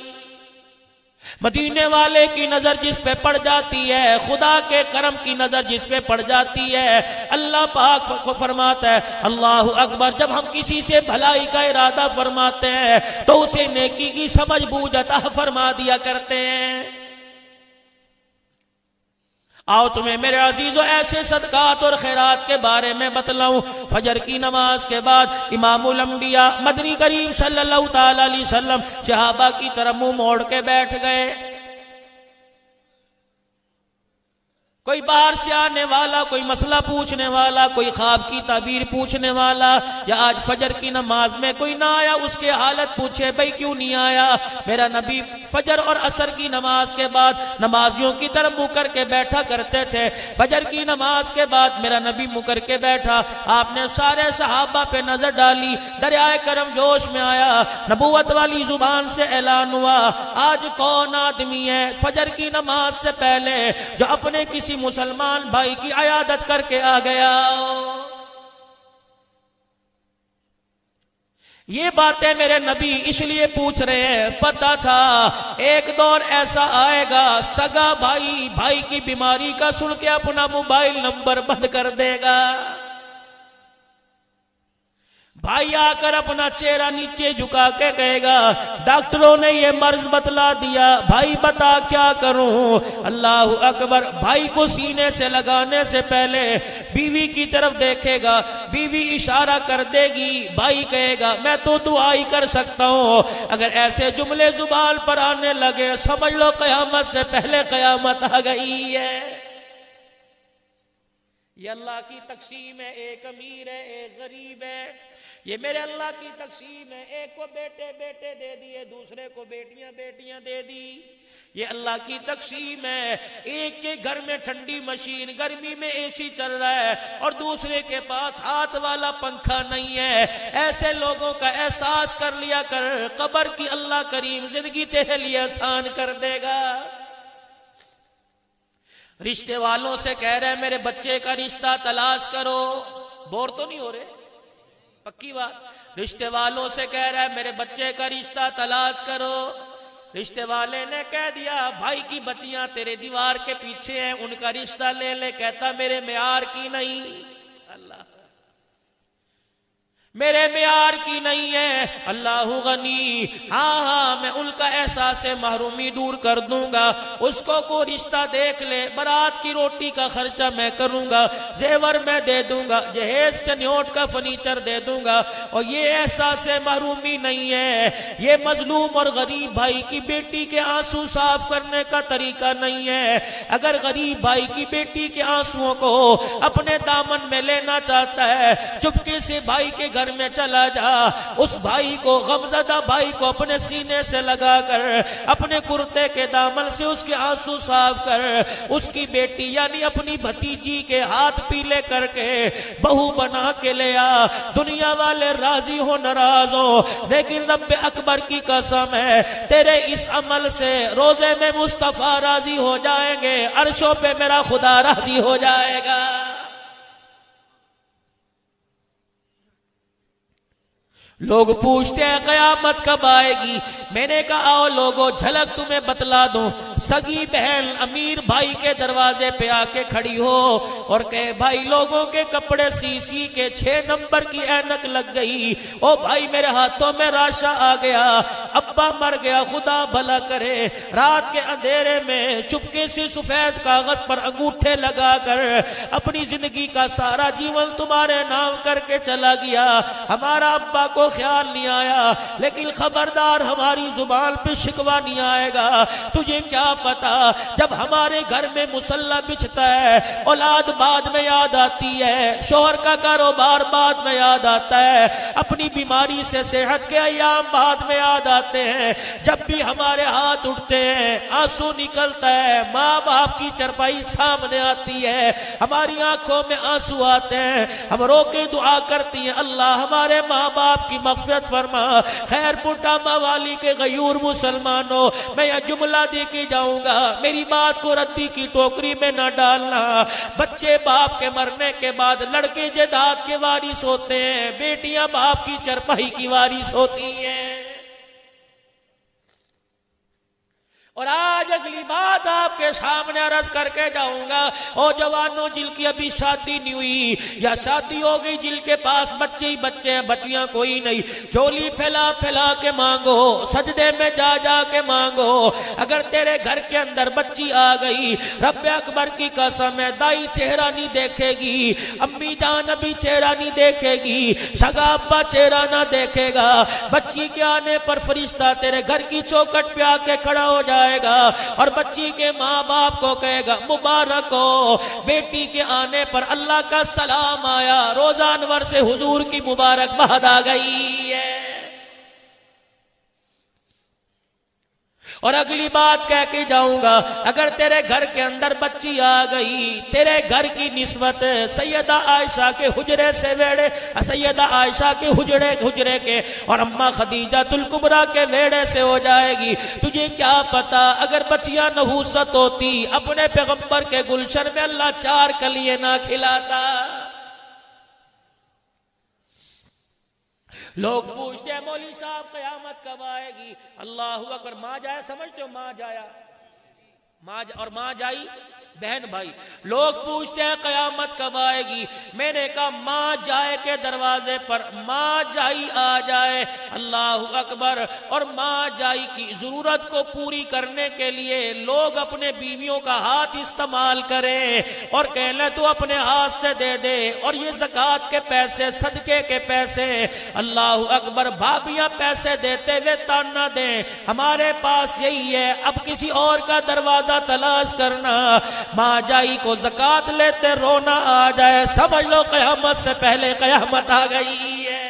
مدینے والے کی نظر جس پہ پڑ جاتی ہے، خدا کے کرم کی نظر جس پہ پڑ جاتی ہے، اللہ پاک کو فرماتا ہے اللہ اکبر، جب ہم کسی سے بھلائی کا ارادہ فرماتے ہیں تو اسے نیکی کی سمجھ بوجھ عطا فرما دیا کرتے ہیں۔ آؤ تمہیں میرے عزیزو ایسے صدقات اور خیرات کے بارے میں بتلاؤں۔ فجر کی نماز کے بعد امام الانبیاء مدنی کریم صلی اللہ تعالی علیہ وسلم صحابہ کی طرف منہ موڑ کے بیٹھ گئے۔ کوئی باہر سے آنے والا، کوئی مسئلہ پوچھنے والا، کوئی خواب کی تعبیر پوچھنے والا، یا آج فجر کی نماز میں کوئی نہ آیا، اس کے حالت پوچھے بھئی کیوں نہیں آیا؟ میرا نبی فجر اور عصر کی نماز کے بعد نمازیوں کی طرف منہ کر کے بیٹھا کرتے تھے۔ فجر کی نماز کے بعد میرا نبی منہ کر کے بیٹھا، آپ نے سارے صحابہ پہ نظر ڈالی، دریائے کرم جوش میں آیا، نبوت والی زبان سے اعلان ہوا، آج کون آدمی ہے فجر کی نماز سے پہلے جو اپنے کسی مسلمان بھائی کی عیادت کر کے آ گیا؟ یہ باتیں میرے نبی اس لیے پوچھ رہے ہیں، پتہ تھا ایک دور ایسا آئے گا سگا بھائی کی بیماری کا سن کے اپنا موبائل نمبر بند کر دے گا، بھائی آ کر اپنا چہرہ نیچے جھکا کے کہے گا ڈاکٹروں نے یہ مرض بتلا دیا، بھائی بتا کیا کروں؟ اللہ اکبر، بھائی کو سینے سے لگانے سے پہلے بیوی کی طرف دیکھے گا، بیوی اشارہ کر دے گی، بھائی کہے گا میں تو دعا ہی کر سکتا ہوں۔ اگر ایسے جملے زبان پر آنے لگے سمجھ لو قیامت سے پہلے قیامت آ گئی ہے۔ یہ اللہ کی تقسیم ہے، ایک امیر ہے ایک غریب ہے، یہ میرے اللہ کی تقسیم ہے، ایک کو بیٹے بیٹے دے دیے، دوسرے کو بیٹیاں بیٹیاں دے دی، یہ اللہ کی تقسیم ہے۔ ایک کے گھر میں ٹھنڈی مشین گرمی میں اے سی چل رہا ہے اور دوسرے کے پاس ہاتھ والا پنکھا نہیں ہے۔ ایسے لوگوں کا احساس کر لیا کر، قبر کی اللہ کریم زندگی تیرے لیے آسان کر دے گا۔ رشتے والوں سے کہہ رہے ہیں میرے بچے کا رشتہ تلاش کرو، بور تو نہیں ہو رہے؟ پکی بات، رشتے والوں سے کہہ رہا ہے میرے بچے کا رشتہ تلاش کرو، رشتے والے نے کہہ دیا بھائی کی بچیاں تیرے دیوار کے پیچھے ہیں، ان کا رشتہ لے لے، کہتا میرے معیار کی نہیں، اللہ میرے معیار کی نہیں ہے، اللہ غنی، ہاں میں ان کا احساس محرومی دور کر دوں گا، اس کو کوئی رشتہ دیکھ لے، برات کی روٹی کا خرچہ میں کروں گا، زیور میں دے دوں گا، جہیز چنیوٹ کا فرنیچر دے دوں گا۔ اور یہ احساس محرومی نہیں ہے، یہ مظلوم اور غریب بھائی کی بیٹی کے آنسو صاف کرنے کا طریقہ نہیں ہے۔ اگر غریب بھائی کی بیٹی کے آنسوؤں کو اپنے دامن میں لینا چاہتا ہے، چپکے سے بھائی کے گھر میں چلا جا، اس بھائی کو غمزدہ بھائی کو اپنے سینے سے لگا کر اپنے کرتے کے دامن سے اس کے آنسو صاف کر، اس کی بیٹی یعنی اپنی بھتیجی کے ہاتھ پیلے کر کے بہو بنا کے لیا۔ دنیا والے راضی ہو ناراض ہو، لیکن رب اکبر کی قسم ہے تیرے اس عمل سے روزے میں مصطفیٰ راضی ہو جائیں گے، عرشوں پہ میرا خدا راضی ہو جائے گا۔ لوگ پوچھتے ہیں قیامت کب آئے گی؟ میں نے کہا آؤ لوگوں جھلک تمہیں بتلا دوں۔ سگی بہن امیر بھائی کے دروازے پہ آ کے کھڑی ہو اور کہے بھائی لوگوں کے کپڑے سی کے 6 نمبر کی اینک لگ گئی، او بھائی میرے ہاتھوں میں راشا آ گیا، ابا مر گیا، خدا بھلا کرے۔ رات کے اندھیرے میں چپکے سے سفید کاغذ پر انگوٹھے لگا کر اپنی زندگی کا سارا جیون تمہارے نام کر کے چلا گیا، ہمارا ابا کو خیال نہیں آیا، لیکن خبردار ہماری زبان پہ شکوہ نہیں آئے گا۔ تجھے کیا پتا جب ہمارے گھر میں مصلی بچھتا ہے اولاد بعد میں یاد آتی ہے، شوہر کا کاروبار بعد میں یاد آتا ہے، اپنی بیماری سے صحت کے ایام بعد میں یاد آتے ہیں، جب بھی ہمارے ہاتھ اٹھتے ہیں آنسو نکلتا ہے، ماں باپ کی چرپائی سامنے آتی ہے، ہماری آنکھوں میں آنسو آتے ہیں، ہم رو کے دعا کرتی ہیں اللہ ہمارے ماں باپ کی مغفرت فرما۔ خیر پٹا موالی کے غیور مسلمانوں، میں یہ جملہ دے کے جاؤں گا، میری بات کو ردی کی ٹوکری میں نہ ڈالنا۔ بچے باپ کے مرنے کے بعد لڑکے جائیداد کے وارث ہوتے ہیں، بیٹیاں باپ کی چرپائی کی وارث ہوتی ہیں۔ اور آج اگلی بات آپ کے سامنے عرض کر کے جاؤں گا، او جوانوں جن کی ابھی شادی نہیں ہوئی یا شادی ہو گئی، جن کے پاس بچے ہی بچے ہیں، بچیاں کوئی نہیں، جھولی پھیلا پھیلا کے مانگو، سجدے میں جا جا کے مانگو۔ اگر تیرے گھر کے اندر بچی آ گئی، رب اکبر کی قسم ہے دائی چہرہ نہیں دیکھے گی، امی جان ابھی چہرہ نہیں دیکھے گی، سگا ابا چہرہ نہ دیکھے گا، بچی کے آنے پر فرشتہ تیرے گھر کی چوکٹ پہ آ کے کھڑا ہو جائے گا اور بچی کے ماں باپ کو کہے گا مبارک ہو، بیٹی کے آنے پر اللہ کا سلام آیا، روزہ انور سے حضور کی مبارکباد آ گئی ہے۔ اور اگلی بات کہہ کے جاؤں گا، اگر تیرے گھر کے اندر بچی آ گئی، تیرے گھر کی نسبت سیدہ عائشہ کے حجرے سے ویڑے، سیدہ عائشہ کے حجرے کے اور اماں خدیجہ الکبریٰ کے ویڑے سے ہو جائے گی۔ تجھے کیا پتا اگر بچیاں نحوست ہوتی، اپنے پیغمبر کے گلشن میں اللہ 4 کلیے نہ کھلاتا۔ لوگ پوچھتے ہیں مولوی صاحب قیامت کب آئے گی؟ اللہ اکبر، ماں جایا سمجھتے ہو؟ ماں جایا اور ماں جائی بہن بھائی، لوگ پوچھتے ہیں قیامت کب آئے گی؟ میں نے کہا ماں جائے کے دروازے پر ماں جائی آ جائے، اللہ اکبر، اور ماں جائی کی ضرورت کو پوری کرنے کے لیے لوگ اپنے بیویوں کا ہاتھ استعمال کریں اور کہنے تو اپنے ہاتھ سے دے دے، اور یہ زکوٰۃ کے پیسے، صدقے کے پیسے، اللہ اکبر، بھابیاں پیسے دیتے ہوئے تانا دیں ہمارے پاس یہی ہے، اب کسی اور کا دروازہ تلاش کرنا۔ ماں جائی کو زکوٰۃ لیتے رونا آ جائے، سمجھ لو قیامت سے پہلے قیامت آ گئی ہے۔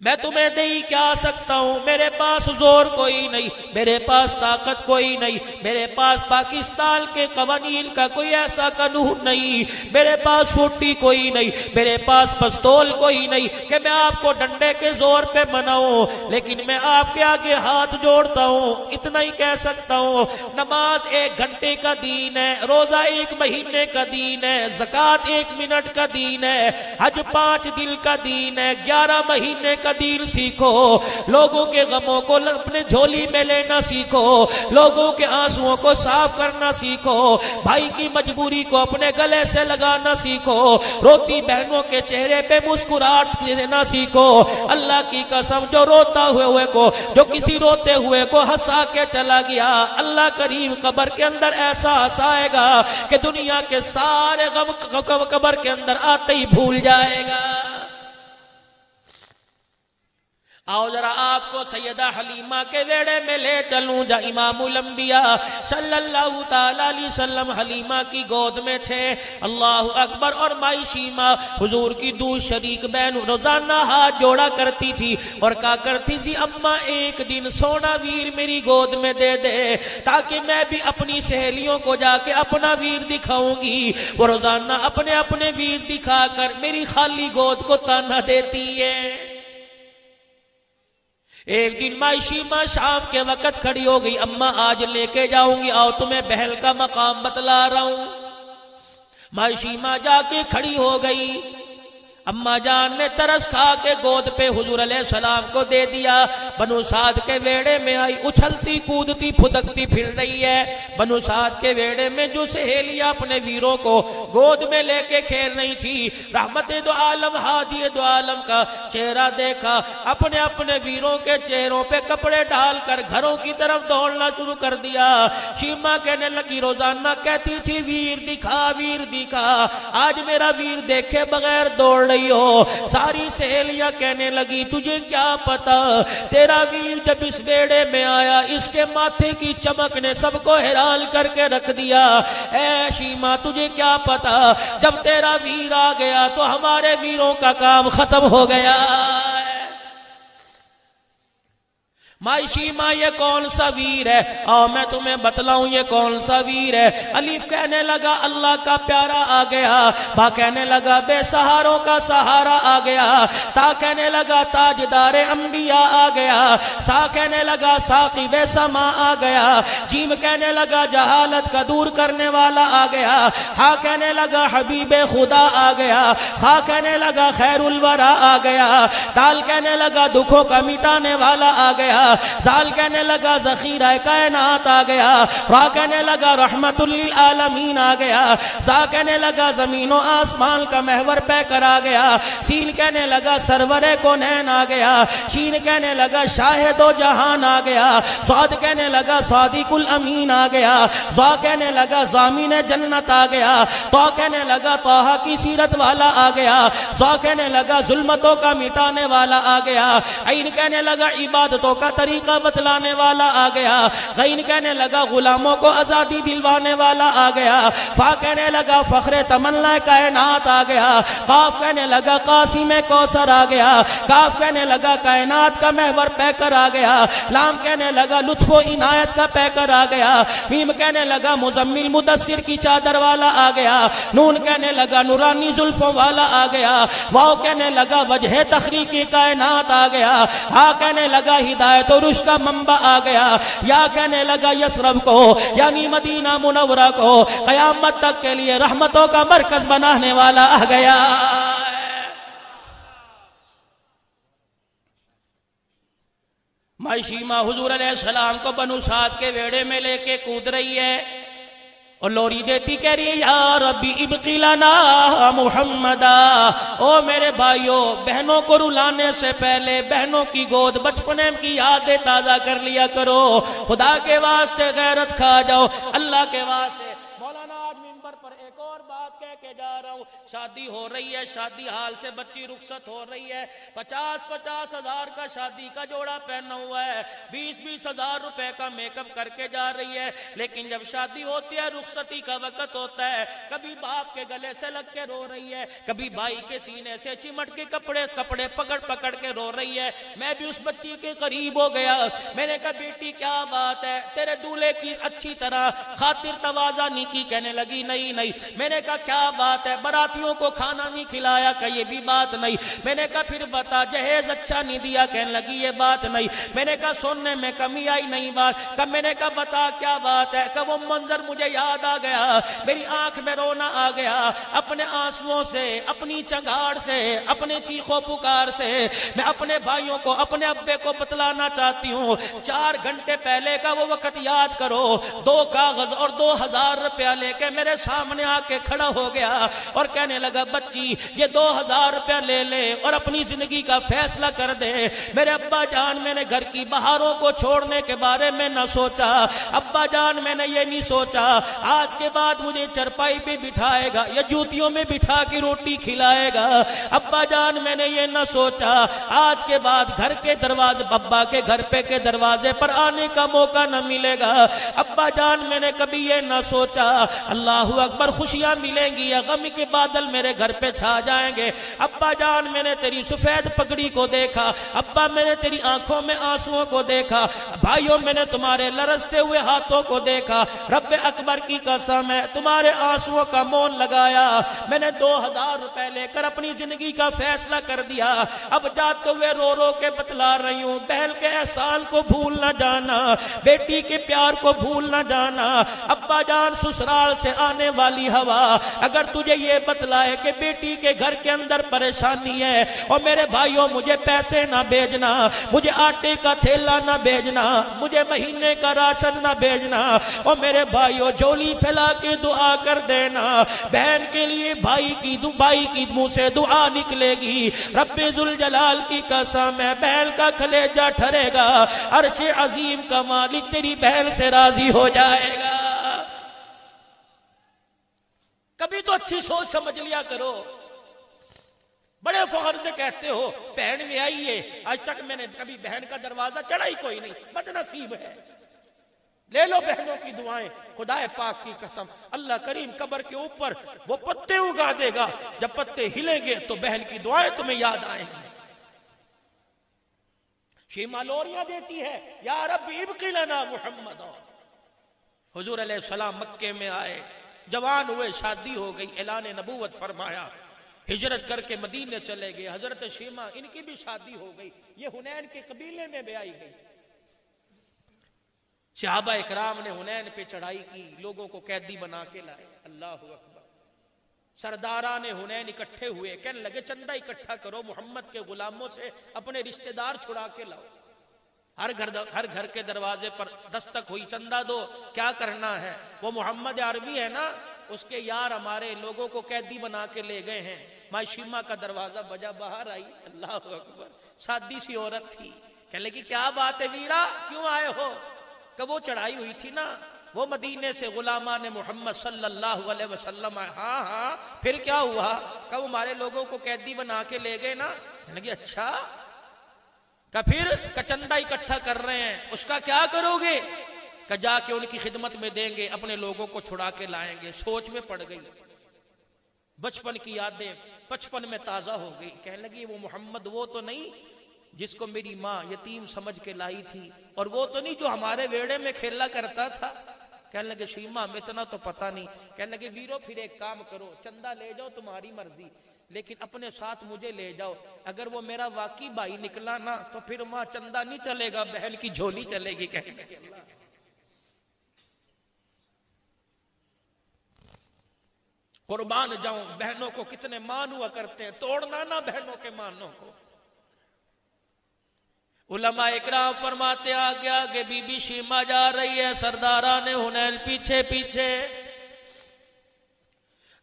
میں تمہیں دے ہی کیا سکتا ہوں، میرے پاس زور کوئی نہیں، میرے پاس طاقت کوئی نہیں، میرے پاس پاکستان کے قوانین کا کوئی ایسا قانون نہیں، میرے پاس چھٹی کوئی نہیں، میرے پاس پستول کوئی نہیں کہ میں آپ کو ڈنڈے کے زور پہ مناؤں، لیکن میں آپ کے آگے ہاتھ جوڑتا ہوں، اتنا ہی کہہ سکتا ہوں، نماز 1 گھنٹے کا دین ہے، روزہ 1 مہینے کا دین ہے، زکوٰۃ 1 منٹ کا دین ہے، حج 5 دن کا دین ہے، 11 مہینے کا دین سیکھو، لوگوں کے غموں کو اپنے جھولی میں لینا سیکھو، لوگوں کے آنسوؤں کو صاف کرنا سیکھو، بھائی کی مجبوری کو اپنے گلے سے لگانا سیکھو، روتی بہنوں کے چہرے پہ مسکراہٹ دینا سیکھو۔ اللہ کی قسم، جو روتا ہوئے کو، جو کسی روتے ہوئے کو ہنسا کے چلا گیا، اللہ کریم قبر کے اندر ایسا ہنسائے گا کہ دنیا کے سارے غم قبر کے اندر آتے ہی بھول جائے گا۔ آؤ ذرا آپ کو سیدہ حلیمہ کے ویڑے میں لے چلوں، جا امام الانبیاء صلی اللہ تعالی علیہ وسلم حلیمہ کی گود میں تھے، اللہ اکبر، اور مائی شیمہ حضور کی دو شریک بہن روزانہ ہاتھ جوڑا کرتی تھی اور کہا کرتی تھی اماں ایک دن سونا ویر میری گود میں دے دے تاکہ میں بھی اپنی سہیلیوں کو جا کے اپنا ویر دکھاؤں گی۔ وہ روزانہ اپنے ویر دکھا کر میری خالی گود کو تانا دیتی ہے۔ ایک دن مائی شیمہ شام کے وقت کھڑی ہو گئی، اماں آج لے کے جاؤں گی، آؤ تمہیں بہل کا مقام بتلا رہا ہوں۔ مائی شیمہ جا کے کھڑی ہو گئی، اماں جان نے ترس کھا کے گود پہ حضور علیہ السلام کو دے دیا۔ بنو سعد کے ویڑے میں آئی، اچھلتی کودتی پھدکتی پھر رہی ہے۔ بنو سعد کے ویڑے میں جو سہیلیاں اپنے ویروں کو گود میں لے کے کھیل رہی تھی، رحمت دو عالم ہادی دو عالم کا چہرہ دیکھا، اپنے اپنے ویروں کے چہروں پہ کپڑے ڈال کر گھروں کی طرف دوڑنا شروع کر دیا۔ شیما کہنے لگی، روزانہ کہتی تھی ویر دکھا ویر دکھا، آج میرا ویر دیکھے بغیر دوڑ رہی ہو۔ ساری سہیلیاں کہنے لگی، تجھے کیا پتا، تیرا ویر جب اس بیڑے میں آیا اس کے ماتھے کی چمک نے سب کو حیران کر کے رکھ دیا۔ اے شیما تجھے کیا پتا، جب تیرا ویر آ گیا تو ہمارے ویروں کا کام ختم ہو گیا۔ مائی شیما یہ کون سا ویر ہے؟ آؤ میں تمہیں بتلاؤں یہ کون سا ویر ہے۔ الف کہنے لگا اللہ کا پیارا آ گیا، با کہنے لگا بے سہاروں کا سہارا آ گیا، تا کہنے لگا تاجدار انبیاء آ گیا، سا کہنے لگا ساقی بے سما آ گیا، جیم کہنے لگا جہالت کا دور کرنے والا آ گیا، ہا کہنے لگا حبیب خدا آ گیا، خا کہنے لگا خیر الورا آ گیا، دال کہنے لگا دکھوں کا مٹانے والا آ گیا، زال کہنے لگا ذخیرہ کائنات آ گیا، را کہنے لگا رحمت للعالمین آ گیا، زا کہنے لگا زمین و آسمان کا محور پہ کر آ گیا، سین کہنے لگا سرور کونین آ گیا، شین کہنے لگا شاہد و جہان آ گیا، صاد کہنے لگا صادق الامین آ گیا، زا کہنے لگا ضامن جنت آ گیا، تو کہنے لگا طہ کی سیرت والا آ گیا، زا کہنے لگا ظلمتوں کا مٹانے والا آ گیا، عین کہنے لگا عبادتوں کا طریقہ بتلانے والا آ گیا، غین کہنے لگا غلاموں کو آزادی دلوانے والا آ گیا، فا کہنے لگا فخر تمنا کائنات آ گیا، قاف کہنے لگا قاسم کوثر آ گیا، کاف کہنے لگا کائنات کا محور پہ کر آ گیا، لام کہنے لگا لطف و عنایت کا پہ کر آ گیا، میم کہنے لگا مزمل مدثر کی چادر والا آ گیا، نون کہنے لگا نورانی زلفوں والا آ گیا، واو کہنے لگا وجہ تخلیقی کائنات آ گیا، ہا کہنے لگا ہدایت اور اس کا منبع آ گیا، یا کہنے لگا یسرب کو یعنی مدینہ منورہ کو قیامت تک کے لیے رحمتوں کا مرکز بنانے والا آ گیا۔ مائی شیما حضور علیہ السلام کو بنو سعد کے ویڑے میں لے کے کود رہی ہے اور لوری دیتی کہہ رہی ہے یا ربی ابقی لنا محمدا، او میرے بھائیوں بہنوں کو رلانے سے پہلے بہنوں کی گود بچپنے کی یادیں تازہ کر لیا کرو، خدا کے واسطے غیرت کھا جاؤ، اللہ کے واسطے۔ مولانا آج منبر پر ایک اور بات کہہ کے جا رہا ہوں، شادی ہو رہی ہے، شادی حال سے بچی رخصت ہو رہی ہے، 50-50 ہزار کا شادی کا جوڑا پہنا ہوا ہے، 20-20 ہزار روپے کا میک اپ کر کے جا رہی ہے، لیکن جب شادی ہوتی ہے رخصتی کا وقت ہوتا ہے، کبھی باپ کے گلے سے لگ کے رو رہی ہے، کبھی بھائی کے سینے سے چمٹ کے کپڑے پکڑ کے رو رہی ہے۔ میں بھی اس بچی کے قریب ہو گیا، میں نے کہا بیٹی کیا بات ہے، تیرے دولہے کی اچھی طرح خاطر تواضع نہیں کی؟ کہنے لگی نہیں نہیں۔ میں نے کہا کیا بات ہے، براتیوں کو کھانا نہیں کھلایا؟ کہ یہ بھی بات نہیں۔ میں نے کہا پھر بتا، جہیز اچھا نہیں دیا؟ کہنے لگی یہ بات نہیں۔ میں نے کہا سننے میں کمی آئی؟ نہیں بات۔ کہ میں نے کہا بتا کیا بات ہے؟ کہ وہ منظر مجھے یاد آ گیا، میری آنکھ میں رونا آ گیا، اپنے آنسوؤں سے، اپنی چنگاڑ سے، اپنے چیخو پکار سے میں اپنے بھائیوں کو، اپنے ابے کو بتلانا چاہتی ہوں۔ 4 گھنٹے پہلے کا وہ وقت یاد کرو، 2 کاغذ اور 2000 روپیہ لے کے میرے سامنے آ کے کھڑا ہو گیا اور کہنے لگا بچی یہ 2000 روپیہ لے لے اور اپنی زندگی کا فیصلہ کر دے۔ میرے ابا جان میں نے گھر کی بہاروں کو چھوڑنے کے بارے میں نہ سوچا، ابا جان میں نے یہ نہیں سوچا آج کے بعد مجھے چرپائی پہ بٹھائے گا یا جوتیوں میں بٹھا کے روٹی کھلائے گا، ابا جان میں نے یہ نہ سوچا آج کے بعد گھر کے دروازے، ابا کے گھر پہ کے دروازے پر آنے کا موقع نہ ملے گا، ابا جان میں نے کبھی یہ نہ سوچا اللہ اکبر خوشیاں ملیں گی یا غم کے بادل میرے گھر پہ چھا جائیں گے، ابا جان میں نے تیری سفید پگڑی کو دیکھا، ابا میں نے تیری آنکھوں میں آنسوؤں کو دیکھا، بھائیوں میں نے تمہارے لرزتے ہوئے ہاتھوں کو دیکھا، رب اکبر کی قسم ہے تمہارے آنسوؤں کا مون لگایا، میں نے 2000 روپے لے کر اپنی زندگی کا فیصلہ کر دیا، اب جاتے ہوئے رو رو کے بتلا رہی ہوں بہن کے احسان کو بھول نہ جانا، بیٹی کے پیار کو بھول نہ جانا، ابا جان سسرال سے آنے آنے والی ہوا اگر تجھے یہ بتلائے کہ بیٹی کے گھر کے اندر پریشانی ہے، اور میرے بھائیوں مجھے پیسے نہ بھیجنا، مجھے آٹے کا تھیلا نہ بھیجنا، مجھے مہینے کا راشن نہ بھیجنا، اور میرے بھائیوں جھولی پھیلا کے دعا کر دینا، بہن کے لیے بھائی کی منہ سے دعا نکلے گی، رب ذوالجلال کی قسم ہے بہن کا کلیجہ ٹھرے گا، عرش عظیم کا مالک تیری بہن سے راضی ہو جائے گا۔ کبھی تو اچھی سوچ سمجھ لیا کرو، بڑے فخر سے کہتے ہو بہن میں آئی ہے، آج تک میں نے کبھی بہن کا دروازہ چڑھا ہی کوئی نہیں، بد نصیب ہے۔ لے لو بہنوں کی دعائیں، خدا پاک کی قسم اللہ کریم قبر کے اوپر وہ پتے اگا دے گا، جب پتے ہلیں گے تو بہن کی دعائیں تمہیں یاد آئیں گی۔ شیما لوریاں دیتی ہے، یا رب ابقی لنا محمد۔ حضور علیہ السلام مکے میں آئے، جوان ہوئے، شادی ہو گئی، اعلان نبوت فرمایا، ہجرت کر کے مدینے چلے گئے۔ حضرت شیما ان کی بھی شادی ہو گئی، یہ حنین کے قبیلے میں بیائی گئی۔ صحابہ اکرام نے حنین پہ چڑھائی کی، لوگوں کو قیدی بنا کے لائے۔ اللہ اکبر۔ سرداران حنین اکٹھے ہوئے، کہنے لگے چندہ اکٹھا کرو، محمد کے غلاموں سے اپنے رشتہ دار چھڑا کے لاؤ۔ ہر گھر کے دروازے پر دستک ہوئی، چندہ دو، کیا کرنا ہے؟ وہ محمد عربی ہے نا، اس کے یار ہمارے لوگوں کو قیدی بنا کے لے گئے ہیں۔ ماں شیما کا دروازہ بجا، باہر آئی، اللہ اکبر، سادی سی عورت تھی، کہنے لگی کیا بات ہے ویرا، کیوں آئے ہو؟ کہ وہ چڑھائی ہوئی تھی نا، وہ مدینے سے غلامان محمد صلی اللہ علیہ وسلم آئے۔ ہاں ہاں، پھر کیا ہوا؟ کہ وہ ہمارے لوگوں کو قیدی بنا کے لے گئے نا۔ کہنے لگی اچھا، کہ پھر چندہ اکٹھا کر رہے ہیں، اس کا کیا کرو گے؟ کہ جا کے ان کی خدمت میں دیں گے، اپنے لوگوں کو چھڑا کے لائیں گے۔ سوچ میں پڑ گئی، بچپن کی یادیں بچپن میں تازہ ہو گئی۔ کہنے لگی وہ محمد وہ تو نہیں جس کو میری ماں یتیم سمجھ کے لائی تھی، اور وہ تو نہیں جو ہمارے ویڑے میں کھیلا کرتا تھا۔ کہنے لگے شیما ہمیں اتنا تو پتہ نہیں۔ کہنے لگے ویرو پھر ایک کام کرو، چندہ لے جاؤ تمہاری مرضی، لیکن اپنے ساتھ مجھے لے جاؤ، اگر وہ میرا واقعی بھائی نکلا نا تو پھر وہاں چندہ نہیں چلے گا، بہن کی جھولی چلے گی۔ کہنے لگے قربان جاؤں، بہنوں کو کتنے مان ہوا کرتے ہیں، توڑنا نہ بہنوں کے مانوں کو۔ علماء اکرام فرماتے آگے آگے بی بی شیما جا رہی ہے، سرداران حنین پیچھے پیچھے۔